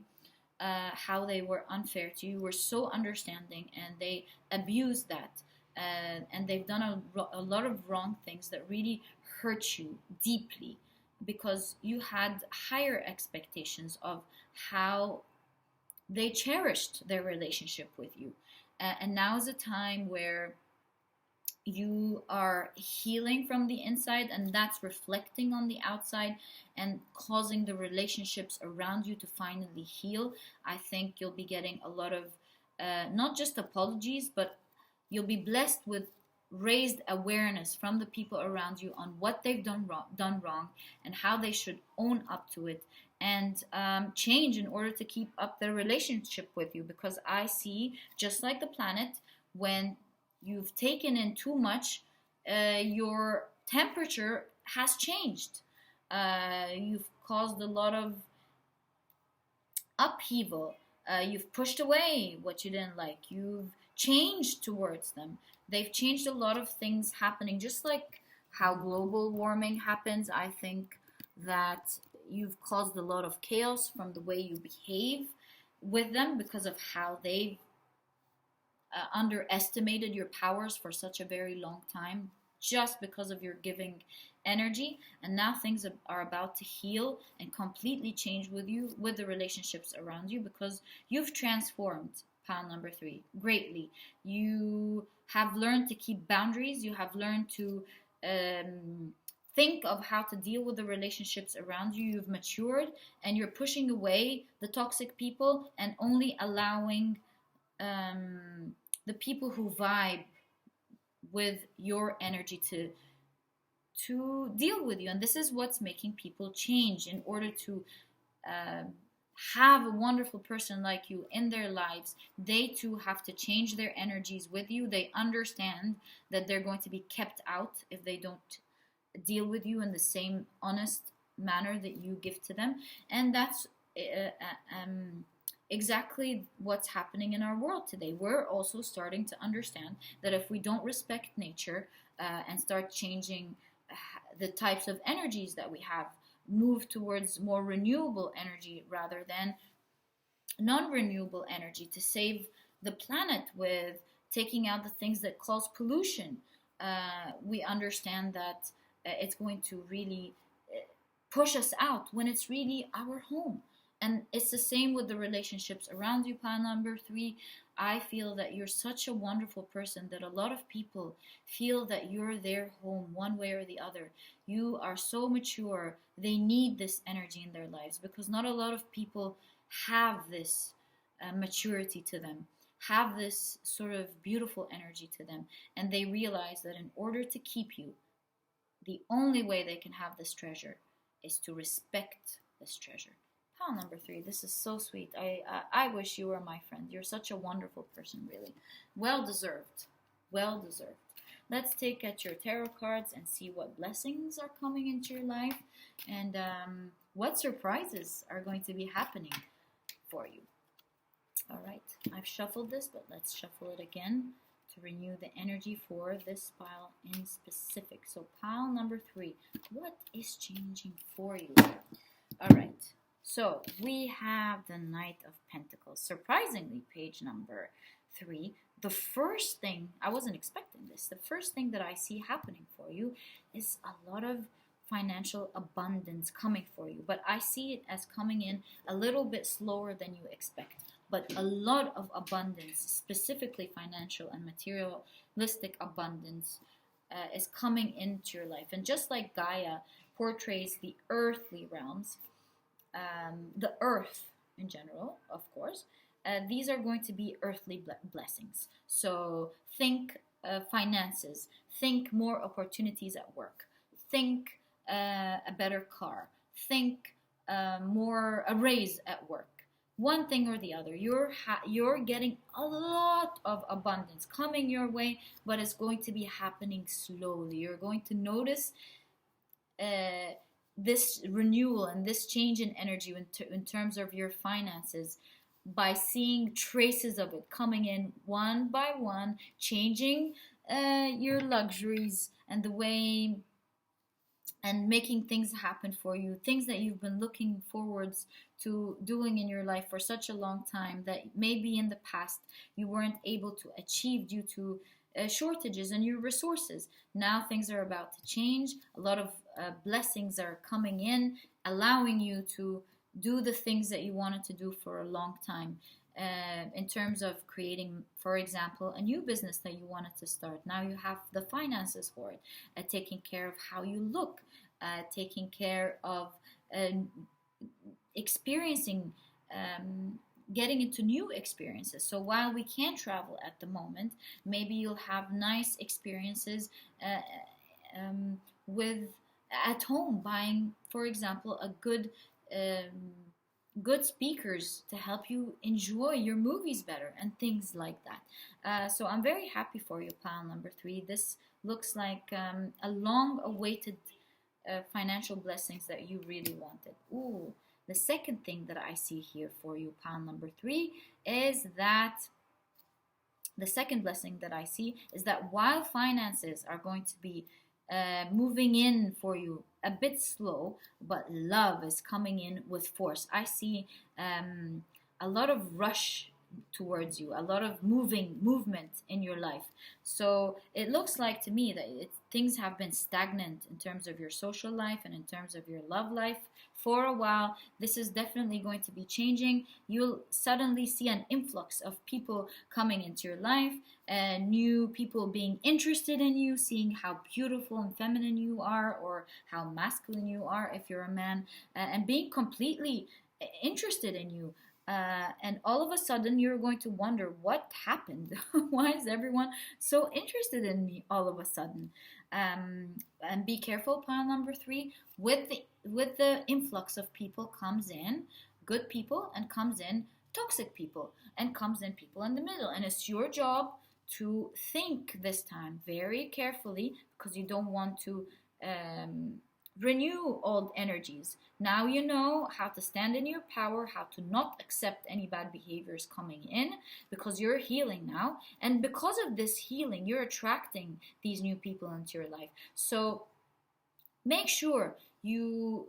[SPEAKER 1] How they were unfair to you, were so understanding, and they abused that. And they've done a lot of wrong things that really hurt you deeply, because you had higher expectations of how they cherished their relationship with you. And now is a time where you are healing from the inside, and that's reflecting on the outside and causing the relationships around you to finally heal. I think you'll be getting a lot of not just apologies, but you'll be blessed with raised awareness from the people around you on what they've done wrong and how they should own up to it and change in order to keep up their relationship with you. Because I see, just like the planet, when you've taken in too much, your temperature has changed. You've caused a lot of upheaval. You've pushed away what you didn't like. You've changed towards them. They've changed a lot of things happening, just like how global warming happens. I think that you've caused a lot of chaos from the way you behave with them because of how they've underestimated your powers for such a very long time, just because of your giving energy. And now things are about to heal and completely change with you, with the relationships around you, because you've transformed, pile number 3, greatly. You have learned to keep boundaries. You have learned to think of how to deal with the relationships around you. You've matured, and you're pushing away the toxic people and only allowing the people who vibe with your energy to deal with you. And this is what's making people change in order to have a wonderful person like you in their lives, they too have to change their energies with you. They understand that they're going to be kept out if they don't deal with you in the same honest manner that you give to them. And that's exactly what's happening in our world today. We're also starting to understand that if we don't respect nature and start changing the types of energies that we have, move towards more renewable energy rather than non-renewable energy, to save the planet with taking out the things that cause pollution, we understand that it's going to really push us out when it's really our home. And it's the same with the relationships around you, pile number 3. I feel that you're such a wonderful person that a lot of people feel that you're their home one way or the other. You are so mature. They need this energy in their lives because not a lot of people have this maturity to them, have this sort of beautiful energy to them. And they realize that in order to keep you, the only way they can have this treasure is to respect this treasure. Pile number 3, this is so sweet. I wish you were my friend. You're such a wonderful person, really. Well deserved. Well deserved. Let's take at your tarot cards and see what blessings are coming into your life and what surprises are going to be happening for you. All right, I've shuffled this, but let's shuffle it again to renew the energy for this pile in specific. So pile number 3, what is changing for you? All right, so we have the Knight of Pentacles. Surprisingly, page number 3, the first thing, I wasn't expecting this, the first thing that I see happening for you is a lot of financial abundance coming for you. But I see it as coming in a little bit slower than you expect. But a lot of abundance, specifically financial and materialistic abundance, is coming into your life. And just like Gaia portrays the earthly realms, the earth in general, of course, these are going to be earthly blessings. So think finances, think more opportunities at work, think a better car, think more a raise at work. One thing or the other, you're getting a lot of abundance coming your way, but it's going to be happening slowly. You're going to notice this renewal and this change in energy in terms of your finances by seeing traces of it coming in one by one, changing your luxuries and the way, and making things happen for you, things that you've been looking forwards to doing in your life for such a long time that maybe in the past you weren't able to achieve due to shortages in your resources. Now things are about to change. A lot of blessings are coming in, allowing you to do the things that you wanted to do for a long time. In terms of creating, for example, a new business that you wanted to start. Now you have the finances for it, taking care of how you look, taking care of experiencing, getting into new experiences. So while we can't travel at the moment, maybe you'll have nice experiences with at home, buying, for example, a good speakers to help you enjoy your movies better and things like that. So I'm very happy for you, pile number 3. This looks like a long-awaited financial blessings that you really wanted. Ooh, the second thing that I see here for you, pile number 3, is that the second blessing that I see is that while finances are going to be moving in for you a bit slow, but love is coming in with force. I see a lot of rush towards you, a lot of movement in your life. So it looks like to me that things have been stagnant in terms of your social life and in terms of your love life for a while. This is definitely going to be changing. You'll suddenly see an influx of people coming into your life, new people being interested in you, seeing how beautiful and feminine you are, or how masculine you are if you're a man, and being completely interested in you. And all of a sudden you're going to wonder what happened. Why is everyone so interested in me all of a sudden? And be careful, pile number 3, with the influx of people comes in good people, and comes in toxic people, and comes in people in the middle. And it's your job to think this time very carefully, because you don't want to renew old energies. Now you know how to stand in your power, how to not accept any bad behaviors coming in, because you're healing now. And because of this healing, you're attracting these new people into your life. So make sure you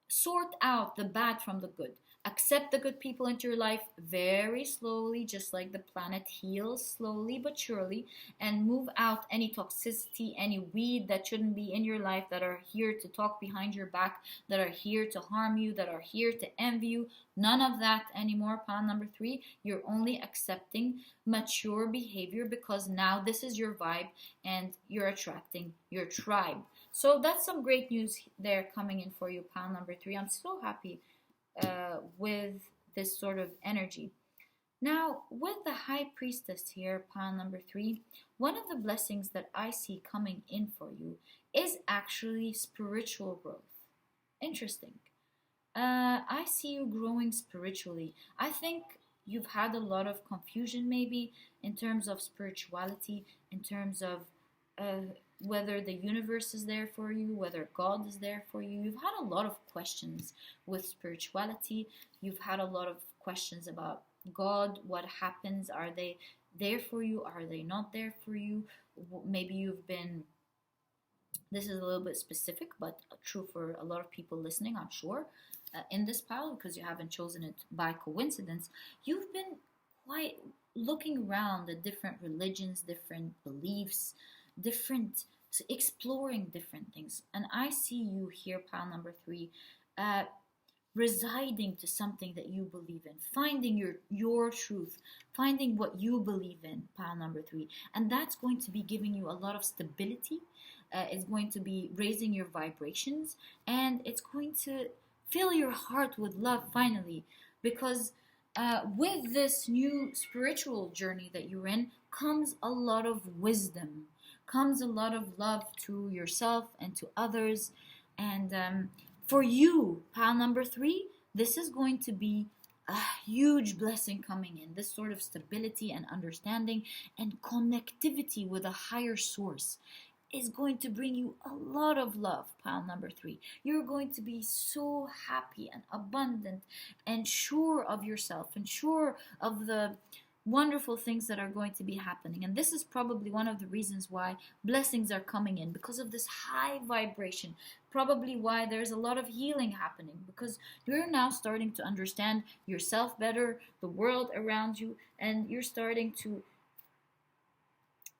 [SPEAKER 1] sort out the bad from the good. Accept the good people into your life very slowly, just like the planet heals slowly but surely, and move out any toxicity, any weed that shouldn't be in your life, that are here to talk behind your back, that are here to harm you, that are here to envy you. None of that anymore. Pile number 3, you're only accepting mature behavior, because now this is your vibe and you're attracting your tribe. So that's some great news there coming in for you, pile number 3. I'm so happy with this sort of energy. Now, with the High Priestess here, pile number 3, one of the blessings that I see coming in for you is actually spiritual growth. Interesting. I see you growing spiritually. I think you've had a lot of confusion maybe in terms of spirituality, in terms of whether the universe is there for you, whether God is there for you. You've had a lot of questions with spirituality. You've had a lot of questions about God. What happens? Are they there for you? Are they not there for you? Maybe you've been, this is a little bit specific, but true for a lot of people listening, I'm sure, in this pile, because you haven't chosen it by coincidence. You've been quite looking around at different religions, different beliefs, exploring different things. And I see you here, pile number 3, residing to something that you believe in, finding your truth, finding what you believe in, pile number 3. And that's going to be giving you a lot of stability. It's going to be raising your vibrations, and it's going to fill your heart with love finally, because with this new spiritual journey that you're in comes a lot of wisdom, comes a lot of love to yourself and to others. And for you, pile number 3, this is going to be a huge blessing coming in. This sort of stability and understanding and connectivity with a higher source is going to bring you a lot of love, pile number 3. You're going to be so happy and abundant and sure of yourself and sure of the wonderful things that are going to be happening. And this is probably one of the reasons why blessings are coming in, because of this high vibration. Probably why there's a lot of healing happening, because you're now starting to understand yourself better, the world around you, and you're starting to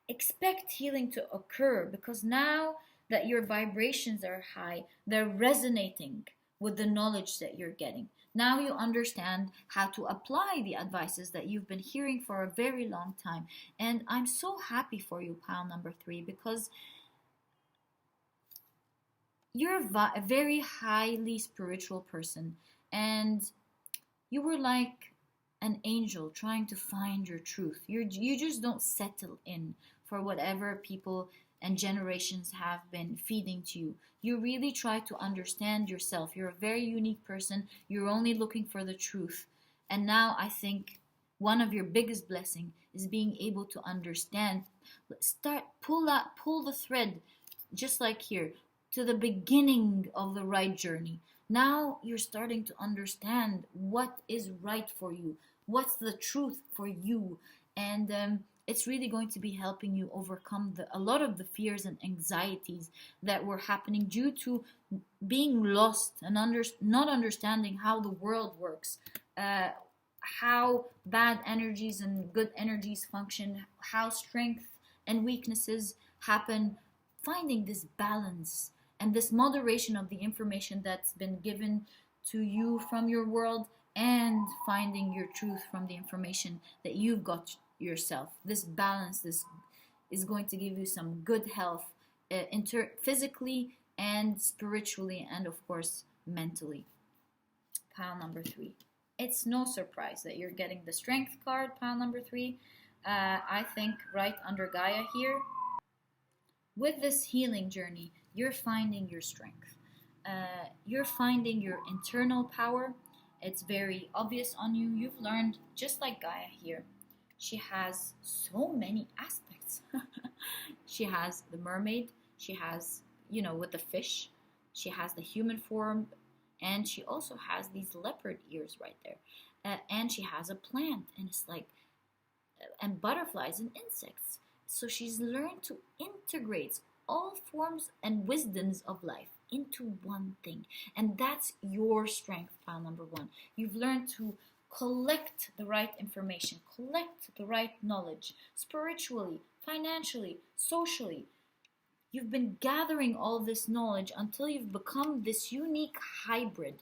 [SPEAKER 1] expect healing to occur, because now that your vibrations are high, they're resonating with the knowledge that you're getting. Now you understand how to apply the advices that you've been hearing for a very long time. And I'm so happy for you, pile number 3, because you're a very highly spiritual person, and you were like an angel trying to find your truth. You just don't settle in for whatever people and generations have been feeding to you. You really try to understand yourself. You're a very unique person. You're only looking for the truth. And now I think one of your biggest blessings is being able to understand. Pull the thread, just like here, to the beginning of the right journey. Now you're starting to understand what is right for you, what's the truth for you, and it's really going to be helping you overcome a lot of the fears and anxieties that were happening due to being lost and not understanding how the world works, how bad energies and good energies function, how strength and weaknesses happen, finding this balance and this moderation of the information that's been given to you from your world, and finding your truth from the information that you've got yourself. This balance, this is going to give you some good health, physically and spiritually, and of course mentally. Pile number 3. It's no surprise that you're getting the strength card, pile number 3. I think right under Gaia here, with this healing journey, you're finding your strength. You're finding your internal power. It's very obvious on you. You've learned, just like Gaia here, she has so many aspects. She has the mermaid, she has, with the fish, she has the human form, and she also has these leopard ears right there. And she has a plant, and it's like, and butterflies and insects. So she's learned to integrate all forms and wisdoms of life into one thing. And that's your strength, pile number one. You've learned to collect the right information, collect the right knowledge, spiritually, financially, socially. You've been gathering all this knowledge until you've become this unique hybrid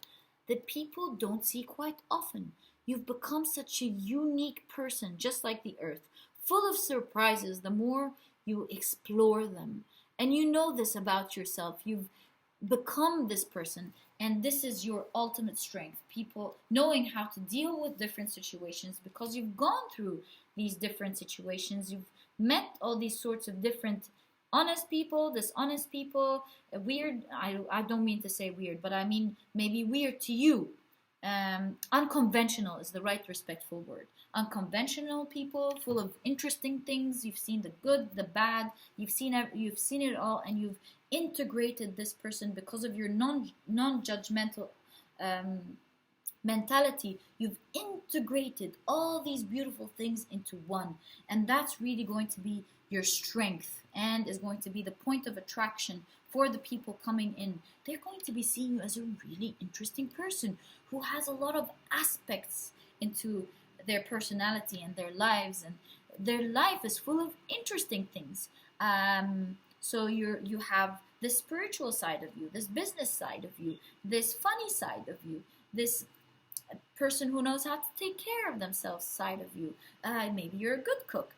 [SPEAKER 1] that people don't see quite often. You've become such a unique person, just like the earth, full of surprises the more you explore them. And you know this about yourself. You've become this person, and this is your ultimate strength. People knowing how to deal with different situations because you've gone through these different situations. You've met all these sorts of different honest people, dishonest people, weird. I don't mean to say weird, but I mean maybe weird to you. Unconventional is the right respectful word. Unconventional people, full of interesting things. You've seen the good, the bad. You've seen it all, and you've integrated this person because of your non-judgmental mentality. You've integrated all these beautiful things into one, and that's really going to be your strength, and is going to be the point of attraction for the people coming in. They're going to be seeing you as a really interesting person who has a lot of aspects into their personality and their lives, and their life is full of interesting things. So you have this spiritual side of you, this business side of you, this funny side of you, this person who knows how to take care of themselves side of you. Maybe you're a good cook,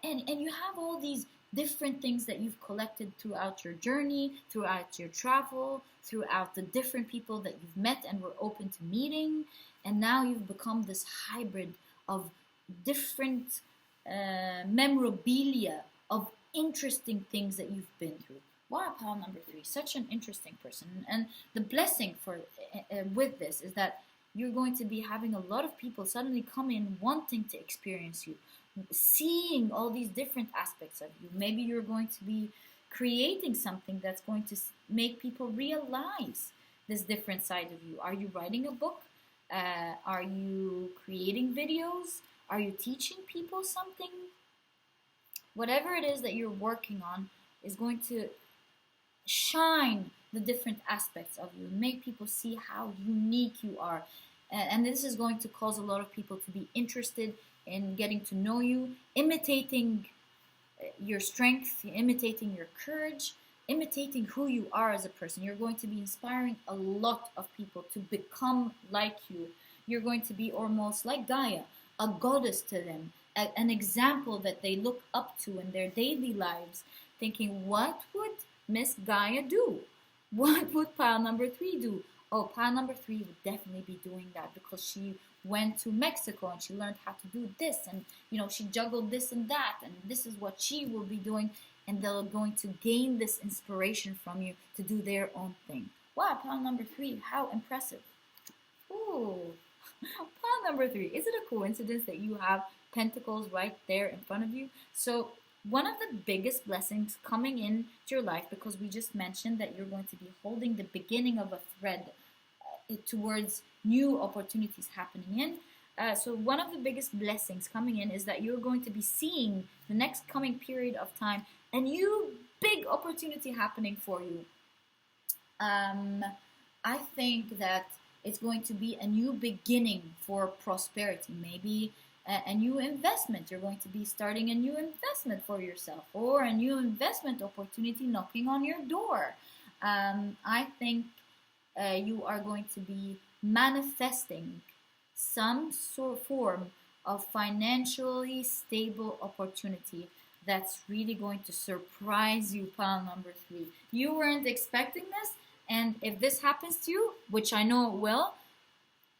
[SPEAKER 1] and you have all these different things that you've collected throughout your journey, throughout your travel, throughout the different people that you've met and were open to meeting. And now you've become this hybrid of different memorabilia of interesting things that you've been through. Wow, pile number three, such an interesting person. And the blessing for with this is that you're going to be having a lot of people suddenly come in wanting to experience you, seeing all these different aspects of you. Maybe you're going to be creating something that's going to make people realize this different side of you. Are you writing a book? Are you creating videos? Are you teaching people something? Whatever it is that you're working on is going to shine the different aspects of you, make people see how unique you are. And this is going to cause a lot of people to be interested in getting to know you, imitating your strength, imitating your courage, imitating who you are as a person. You're going to be inspiring a lot of people to become like you. You're going to be almost like Gaia, a goddess to them, an example that they look up to in their daily lives, thinking, what would Miss Gaia do? What would pile number three do? Oh, pile number three would definitely be doing that because she went to Mexico and she learned how to do this, and she juggled this and that, and this is what she will be doing, and they're going to gain this inspiration from you to do their own thing. Wow, pile number three, how impressive. Ooh, pile number three. Is it a coincidence that you have pentacles right there in front of you? So one of the biggest blessings coming into your life, because we just mentioned that you're going to be holding the beginning of a thread towards new opportunities happening in. So one of the biggest blessings coming in is that you're going to be seeing the next coming period of time a new big opportunity happening for you. I think that it's going to be a new beginning for prosperity. Maybe a new investment. You're going to be starting a new investment for yourself, or a new investment opportunity knocking on your door. I think you are going to be manifesting some form of financially stable opportunity that's really going to surprise you, pile number three. You weren't expecting this, and if this happens to you, which I know it will,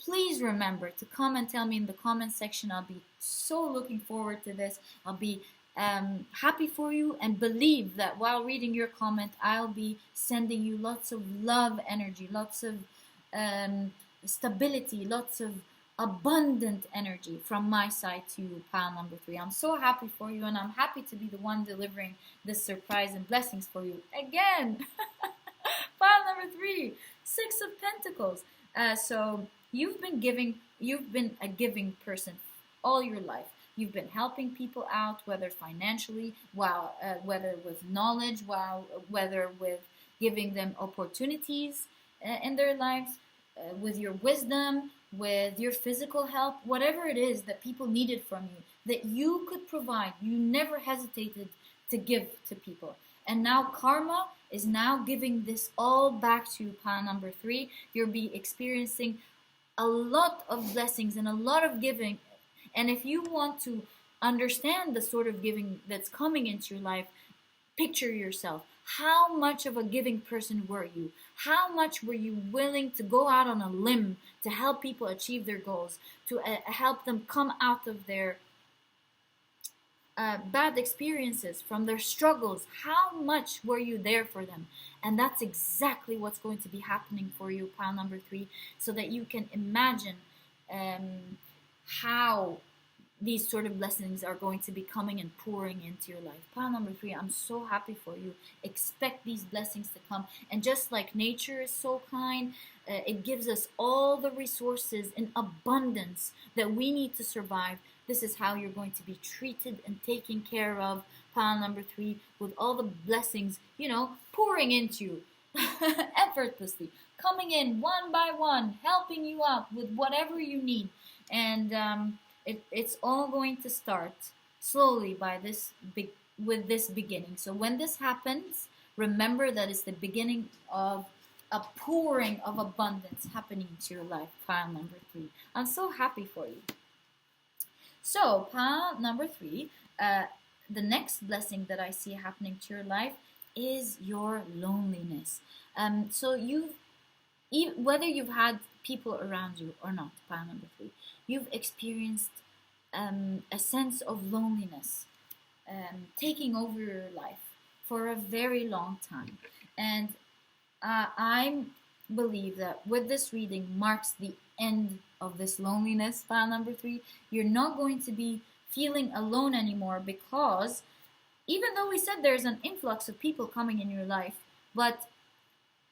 [SPEAKER 1] please remember to come and tell me in the comment section. I'll be so looking forward to this. I'll be happy for you, and believe that while reading your comment, I'll be sending you lots of love energy, lots of stability, lots of abundant energy from my side to you, pile number 3. I'm so happy for you, and I'm happy to be the one delivering this surprise and blessings for you again. Pile number 3, 6 of Pentacles. So you've been a giving person all your life. You've been helping people out, whether financially, whether with knowledge, whether with giving them opportunities in their lives, with your wisdom, with your physical help, whatever it is that people needed from you, that you could provide. You never hesitated to give to people. And now karma is now giving this all back to you, pile number 3. You'll be experiencing a lot of blessings and a lot of giving. And if you want to understand the sort of giving that's coming into your life, picture yourself. How much of a giving person were you? How much were you willing to go out on a limb to help people achieve their goals, to help them come out of their bad experiences, from their struggles? How much were you there for them? And that's exactly what's going to be happening for you, pile number 3, so that you can imagine how these sort of blessings are going to be coming and pouring into your life. Pile number 3, I'm so happy for you. Expect these blessings to come. And just like nature is so kind, it gives us all the resources in abundance that we need to survive. This is how you're going to be treated and taken care of, pile number 3, with all the blessings, pouring into you effortlessly, coming in one by one, helping you out with whatever you need. And it's all going to start slowly with this beginning. So when this happens, remember that it's the beginning of a pouring of abundance happening to your life, pile number 3. I'm so happy for you. So pile number 3, the next blessing that I see happening to your life is your loneliness. So whether you've had people around you or not, pile number 3, you've experienced a sense of loneliness taking over your life for a very long time. And I believe that with this reading marks the end of this loneliness, pile number 3. You're not going to be feeling alone anymore, because even though we said there's an influx of people coming in your life, but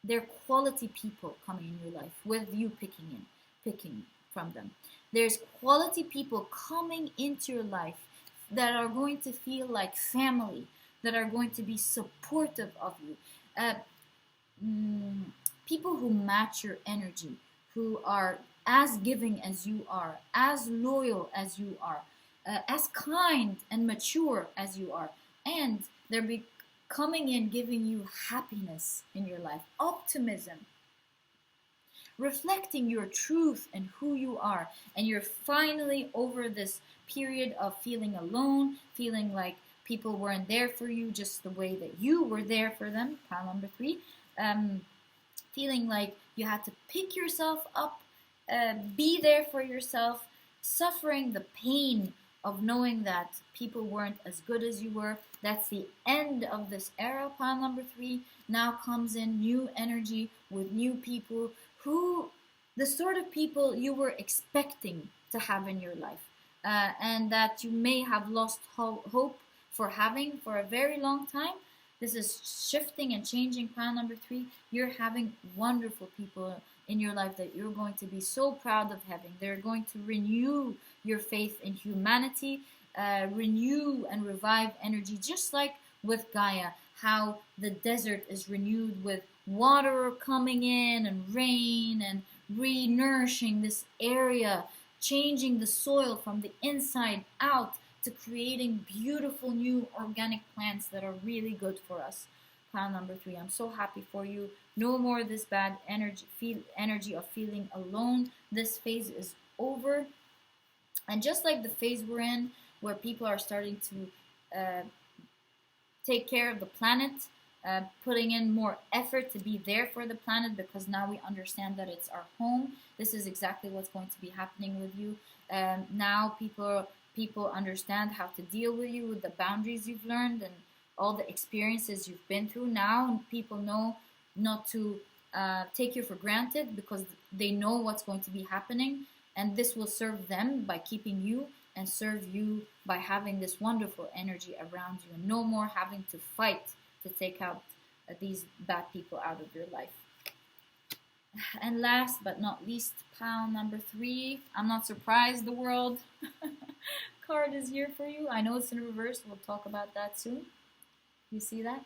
[SPEAKER 1] they're quality people coming in your life with you picking from them. There's quality people coming into your life that are going to feel like family, that are going to be supportive of you. People who match your energy, who are as giving as you are, as loyal as you are, as kind and mature as you are. And they're coming in giving you happiness in your life, optimism, reflecting your truth and who you are. And you're finally over this period of feeling alone, feeling like people weren't there for you just the way that you were there for them, pile number 3. Feeling like you had to pick yourself up, be there for yourself, suffering the pain of knowing that people weren't as good as you were. That's the end of this era, pile number 3. Now comes in new energy with new people, the sort of people you were expecting to have in your life, and that you may have lost hope for having for a very long time. This is shifting and changing, pile number 3. You're having wonderful people in your life that you're going to be so proud of having. They're going to renew your faith in humanity, renew and revive energy, just like with Gaia, how the desert is renewed with water coming in and rain and re-nourishing this area, changing the soil from the inside out to creating beautiful new organic plants that are really good for us. Pile number 3, I'm so happy for you. No more this bad energy of feeling alone. This phase is over. And just like the phase we're in, where people are starting to take care of the planet, putting in more effort to be there for the planet, because now we understand that it's our home. This is exactly what's going to be happening with you. Now people understand how to deal with you, with the boundaries you've learned and all the experiences you've been through. Now people know not to take you for granted, because they know what's going to be happening, and this will serve them by keeping you, and serve you by having this wonderful energy around you, and no more having to fight to take out these bad people out of your life. And last but not least, pile number 3. I'm not surprised the world card is here for you. I know it's in reverse. We'll talk about that soon. You see that?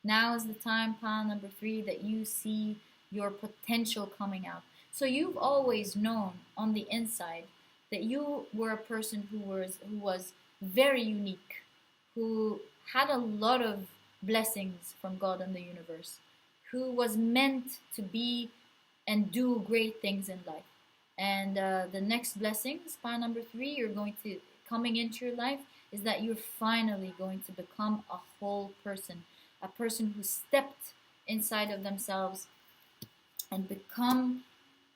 [SPEAKER 1] Now is the time, pile number 3, that you see your potential coming out. So you've always known on the inside that you were a person who was very unique, who had a lot of blessings from God and the universe, who was meant to be and do great things in life. And the next blessings, pile number 3, you're going to coming into your life, is that you're finally going to become a whole person, a person who stepped inside of themselves and become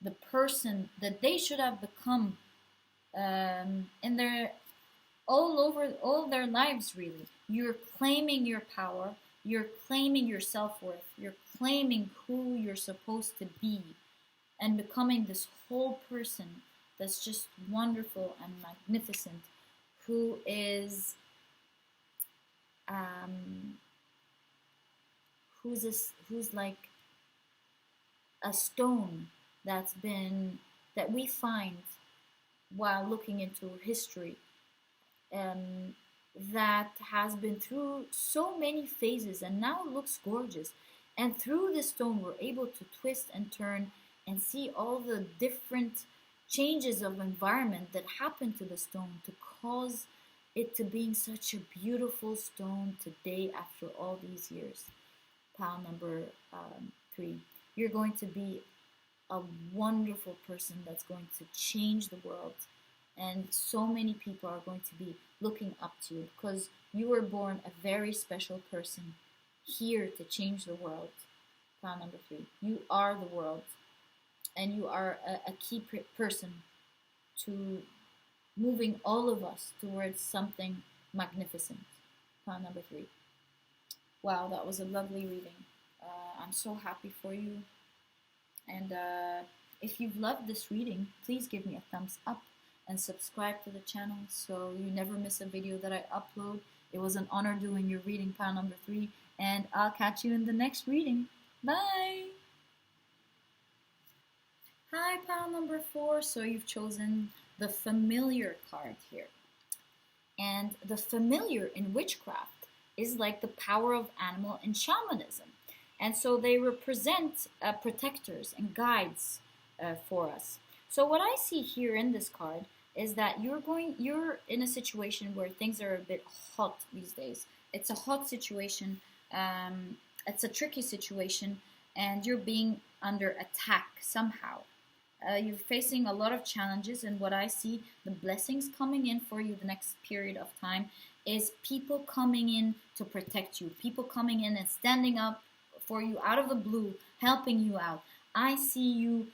[SPEAKER 1] the person that they should have become in their all their lives. Really, you're claiming your power, you're claiming your self-worth, you're claiming who you're supposed to be, and becoming this whole person that's just wonderful and magnificent, who is who's like a stone that we find while looking into history, that has been through so many phases and now looks gorgeous. And through this stone, we're able to twist and turn and see all the different changes of environment that happen to the stone to cause it to being such a beautiful stone today after all these years. Pile number 3. You're going to be a wonderful person that's going to change the world. And so many people are going to be looking up to you, because you were born a very special person here to change the world. Pile number 3. You are the world. And you are a key person to moving all of us towards something magnificent. Pile number 3. Wow, that was a lovely reading. I'm so happy for you. And if you've loved this reading, please give me a thumbs up and subscribe to the channel so you never miss a video that I upload. It was an honor doing your reading, pile number 3, and I'll catch you in the next reading. Bye! Hi, pile number 4. So you've chosen the familiar card here. And the familiar in witchcraft is like the power of animal in shamanism. And so they represent protectors and guides for us. So what I see here in this card is that you're in a situation where things are a bit hot these days. It's a hot situation. It's a tricky situation, and you're being under attack somehow. You're facing a lot of challenges, and what I see, the blessings coming in for you the next period of time, is people coming in to protect you. People coming in and standing up for you out of the blue, helping you out. I see you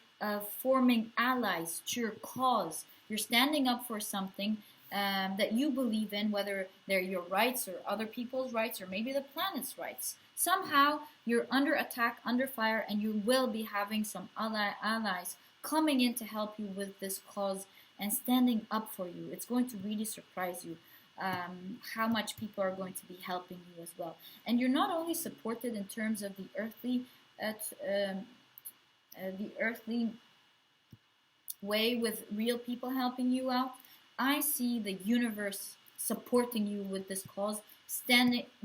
[SPEAKER 1] forming allies to your cause. You're standing up for something that you believe in, whether they're your rights or other people's rights or maybe the planet's rights. Somehow you're under attack, under fire, and you will be having some allies coming in to help you with this cause and standing up for you. It's going to really surprise you how much people are going to be helping you as well. And you're not only supported in terms of the earthly way with real people helping you out. I see the universe supporting you with this cause,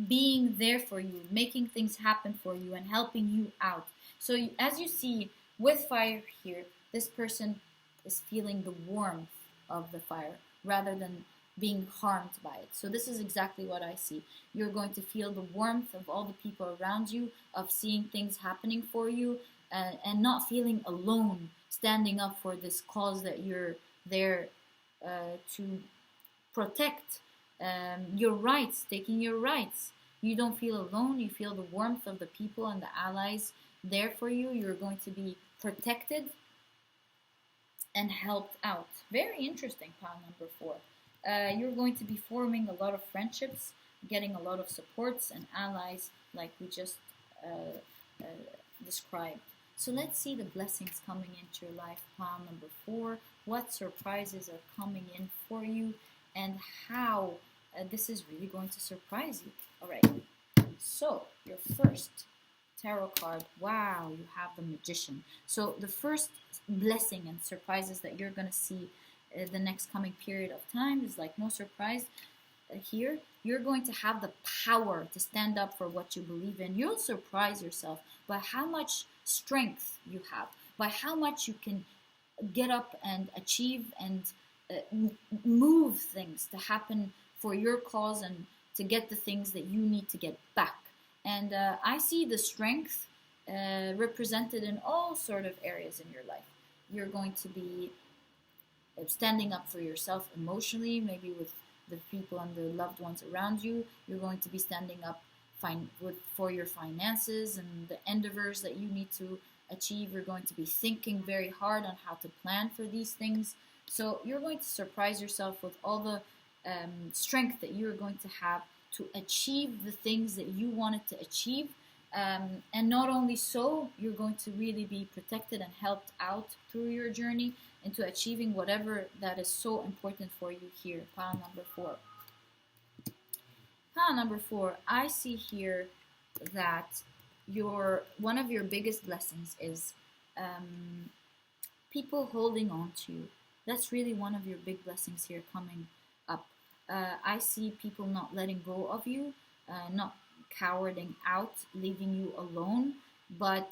[SPEAKER 1] being there for you, making things happen for you, and helping you out. So as you see with fire here, this person is feeling the warmth of the fire rather than being harmed by it. So this is exactly what I see. You're going to feel the warmth of all the people around you, of seeing things happening for you, and not feeling alone, standing up for this cause that you're there to protect your rights, taking your rights. You don't feel alone. You feel the warmth of the people and the allies there for you. You're going to be protected. and helped out. Very interesting, pile number 4. You're going to be forming a lot of friendships, getting a lot of supports and allies, like we just uh, described. So let's see the blessings coming into your life, pile number 4. What surprises are coming in for you, and how this is really going to surprise you. All right. So your first tarot card. Wow, you have the Magician. So the first blessing and surprises that you're going to see the next coming period of time is like no surprise here. You're going to have the power to stand up for what you believe in. You'll surprise yourself by how much strength you have, by how much you can get up and achieve and move things to happen for your cause and to get the things that you need to get back. And I see the strength represented in all sort of areas in your life. You're going to be standing up for yourself emotionally, maybe with the people and the loved ones around you. You're going to be standing up for your finances and the endeavors that you need to achieve. You're going to be thinking very hard on how to plan for these things. So you're going to surprise yourself with all the strength that you're going to have to achieve the things that you wanted to achieve. And not only so, you're going to really be protected and helped out through your journey into achieving whatever that is so important for you here. Pile number 4. Pile number 4, I see here that one of your biggest blessings is people holding on to you. That's really one of your big blessings here coming up. I see people not letting go of you, not cowarding out, leaving you alone, but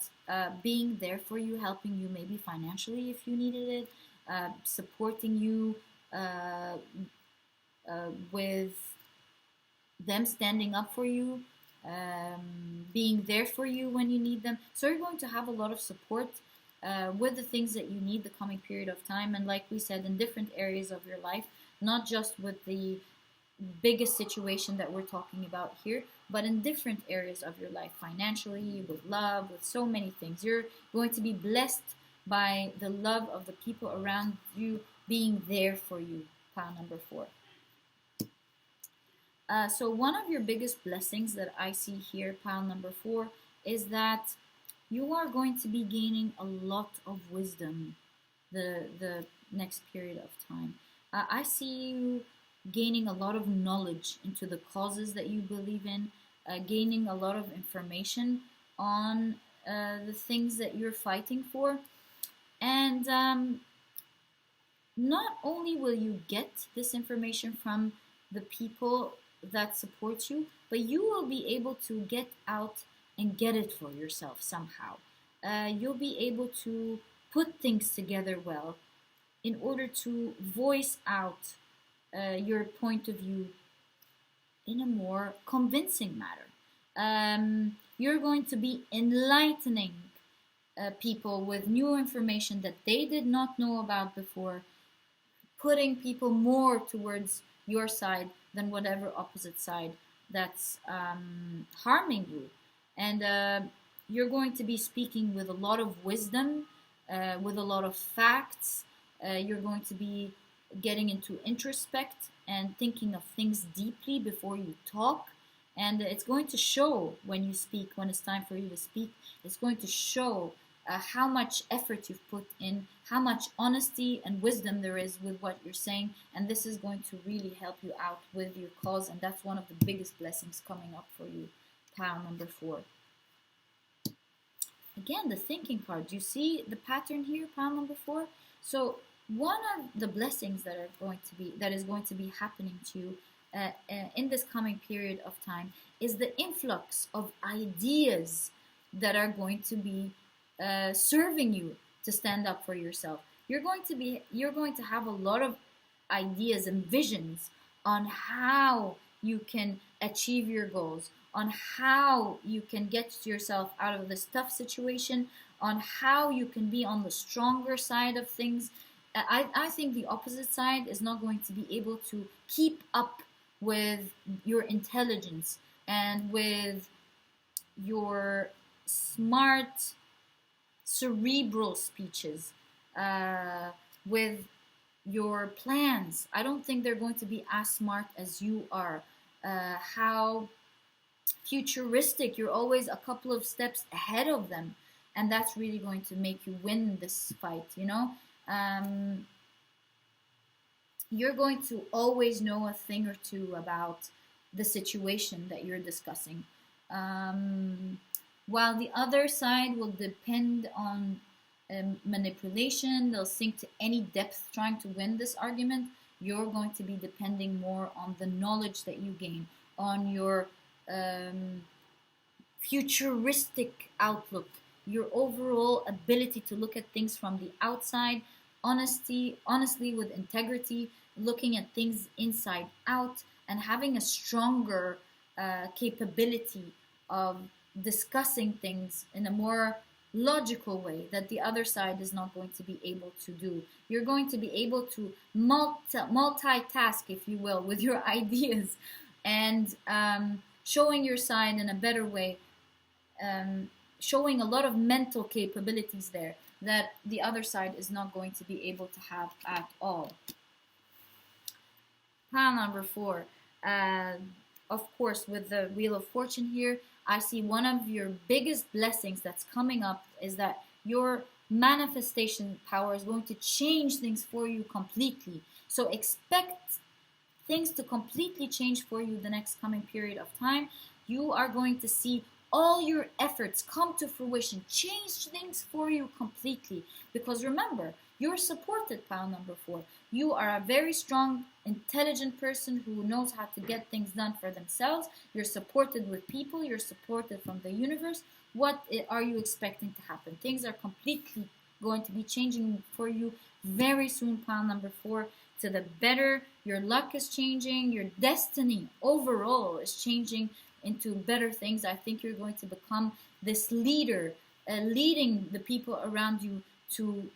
[SPEAKER 1] being there for you, helping you maybe financially if you needed it, supporting you with them standing up for you, being there for you when you need them. So you're going to have a lot of support with the things that you need the coming period of time. And like we said, in different areas of your life, not just with the biggest situation that we're talking about here, but in different areas of your life, financially, with love, with so many things. You're going to be blessed by the love of the people around you being there for you. Pile number 4. So one of your biggest blessings that I see here, pile number 4, is that you are going to be gaining a lot of wisdom the next period of time. I see you gaining a lot of knowledge into the causes that you believe in, gaining a lot of information on the things that you're fighting for. And not only will you get this information from the people that support you, but you will be able to get out and get it for yourself somehow. You'll be able to put things together well in order to voice out your point of view in a more convincing manner. You're going to be enlightening people with new information that they did not know about before, putting people more towards your side than whatever opposite side that's harming you. And you're going to be speaking with a lot of wisdom, with a lot of facts. You're going to be getting into introspect and thinking of things deeply before you talk. And it's going to show when you speak, when it's time for you to speak. It's going to show how much effort you've put in, how much honesty and wisdom there is with what you're saying. And this is going to really help you out with your cause. And that's one of the biggest blessings coming up for you. Pile number 4. Again, the thinking card. Do you see the pattern here, pile number 4? So one of the blessings that is going to be happening to you in this coming period of time is the influx of ideas that are going to be serving you to stand up for yourself. You're going to have a lot of ideas and visions on how you can achieve your goals, on how you can get yourself out of this tough situation, on how you can be on the stronger side of things. I think the opposite side is not going to be able to keep up with your intelligence and with your smart, cerebral speeches. with your plans. I don't think they're going to be as smart as you are. How futuristic, you're always a couple of steps ahead of them, and that's really going to make you win this fight, you know. um, you're going to always know a thing or two about the situation that you're discussing, um, while the other side will depend on manipulation. They'll sink to any depth trying to win this argument. You're going to be depending more on the knowledge that you gain, on your um, futuristic outlook, your overall ability to look at things from the outside, honestly, with integrity, looking at things inside out, and having a stronger capability of discussing things in a more logical way that the other side is not going to be able to do. You're going to be able to multitask, if you will, with your ideas, and showing your side in a better way, showing a lot of mental capabilities there that the other side is not going to be able to have at all. Pile number 4. Of course, with the Wheel of Fortune here, I see one of your biggest blessings that's coming up is that your manifestation power is going to change things for you completely. So expect things to completely change for you the next coming period of time. You are going to see all your efforts come to fruition, change things for you completely. Because remember, you're supported, pile number 4. You are a very strong, intelligent person who knows how to get things done for themselves. You're supported with people. You're supported from the universe. What are you expecting to happen? Things are completely going to be changing for you very soon, pile number 4, to the better. Your luck is changing. Your destiny overall is changing into better things. I think you're going to become this leader, leading the people around you to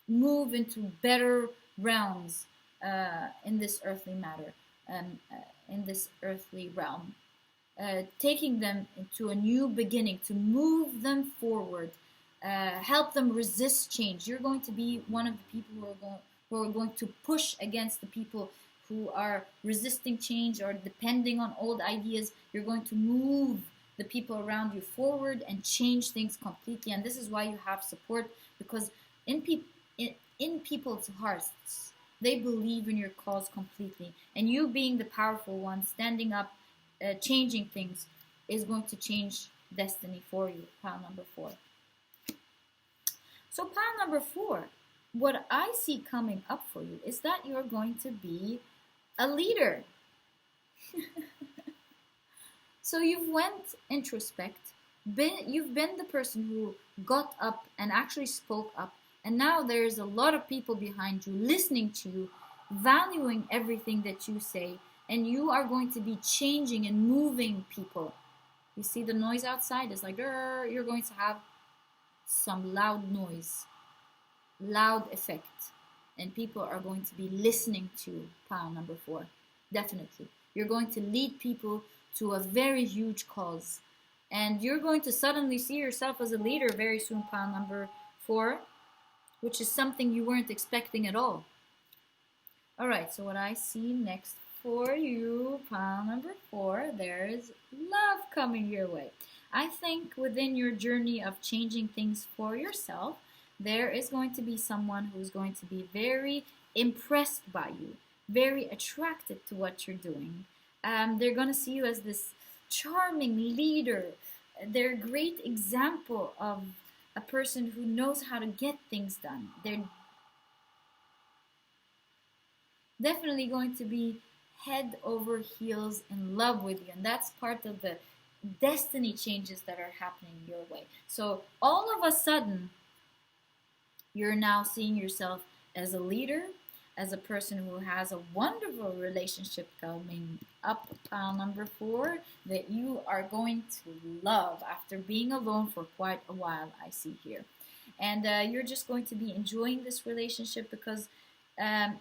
[SPEAKER 1] move into better realms in this earthly matter, in this earthly realm, taking them into a new beginning, to move them forward, help them resist change. You're going to be one of the people who are going to push against the people who are resisting change or depending on old ideas. You're going to move the people around you forward and change things completely. And this is why you have support, because in people's hearts, they believe in your cause completely. And you being the powerful one, standing up, changing things, is going to change destiny for you, pile number 4. So pile number 4, what I see coming up for you is that you're going to be a leader. So you've went introspect, you've been the person who got up and actually spoke up, and now there's a lot of people behind you listening to you, valuing everything that you say, and you are going to be changing and moving people. You see the noise outside is like, you're going to have some loud noise, loud effect, and people are going to be listening to pile number 4. Definitely. You're going to lead people to a very huge cause, and you're going to suddenly see yourself as a leader very soon, pile number 4, which is something you weren't expecting at all. Alright, so what I see next for you, pile number 4, there's love coming your way. I think within your journey of changing things for yourself, there is going to be someone who's going to be very impressed by you, very attracted to what you're doing. They're going to see you as this charming leader. They're a great example of a person who knows how to get things done. They're definitely going to be head over heels in love with you, and that's part of the destiny changes that are happening your way. So all of a sudden, you're now seeing yourself as a leader, as a person who has a wonderful relationship coming up, pile number 4, that you are going to love after being alone for quite a while, I see here. And you're just going to be enjoying this relationship because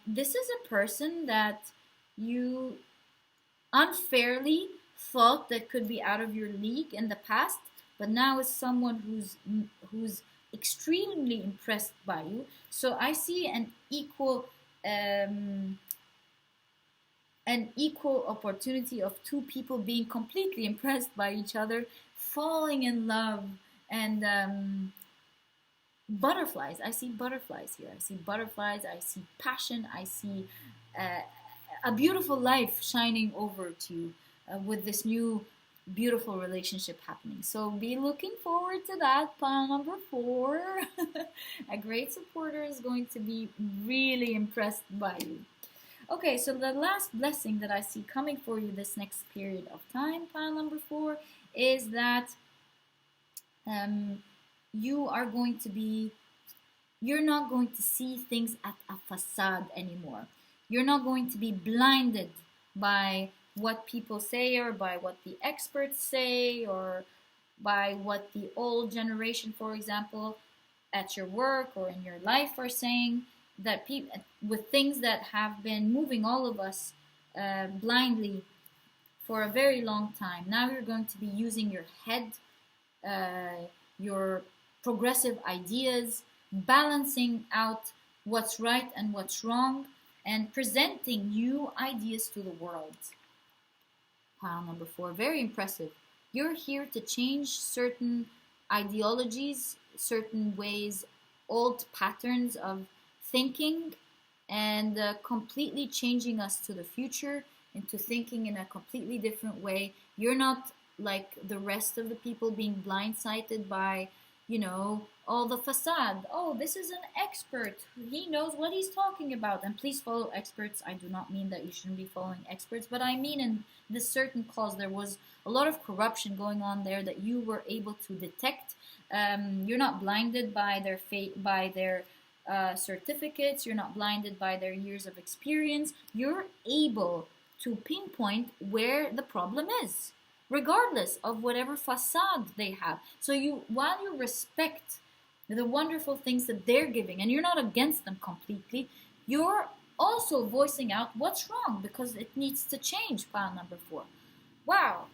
[SPEAKER 1] this is a person that you unfairly thought that could be out of your league in the past, but now is someone who's extremely impressed by you. So I see um, an equal opportunity of two people being completely impressed by each other, falling in love, and butterflies. I see butterflies here. I see butterflies. I see passion. I see uh, a beautiful life shining over to you with this new beautiful relationship happening. So be looking forward to that. Pile number 4. A great supporter is going to be really impressed by you. Okay, so the last blessing that I see coming for you this next period of time, pile number 4, is that um, you are going to be, you're not going to see things at a facade anymore. You're not going to be blinded by what people say or by what the experts say or by what the old generation, for example, at your work or in your life are saying, that people with things that have been moving all of us blindly for a very long time. Now you're going to be using your head, your progressive ideas, balancing out what's right and what's wrong, and presenting new ideas to the world. Pile number 4, very impressive. You're here to change certain ideologies, certain ways, old patterns of thinking, and completely changing us to the future into thinking in a completely different way. You're not like the rest of the people being blindsided by, all the facade. Oh, this is an expert. He knows what he's talking about. And please follow experts. I do not mean that you shouldn't be following experts, but I mean in this certain cause there was a lot of corruption going on there that you were able to detect. You're not blinded by their certificates. You're not blinded by their years of experience. You're able to pinpoint where the problem is, regardless of whatever facade they have. So while you respect the wonderful things that they're giving, and you're not against them completely, you're also voicing out what's wrong because it needs to change. Pile number 4. Wow.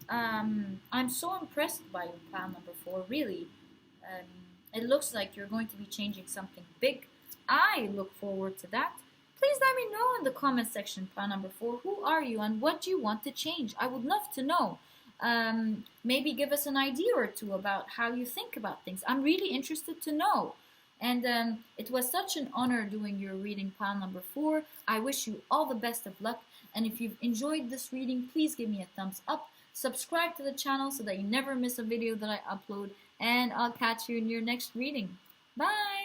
[SPEAKER 1] I'm so impressed by you, pile number 4, really. It looks like you're going to be changing something big. I look forward to that. Please let me know in the comment section, pile number 4, who are you and what do you want to change? I would love to know. Maybe give us an idea or two about how you think about things. I'm really interested to know. And it was such an honor doing your reading, pile number 4. I wish you all the best of luck. And if you've enjoyed this reading, please give me a thumbs up. Subscribe to the channel so that you never miss a video that I upload. And I'll catch you in your next reading. Bye!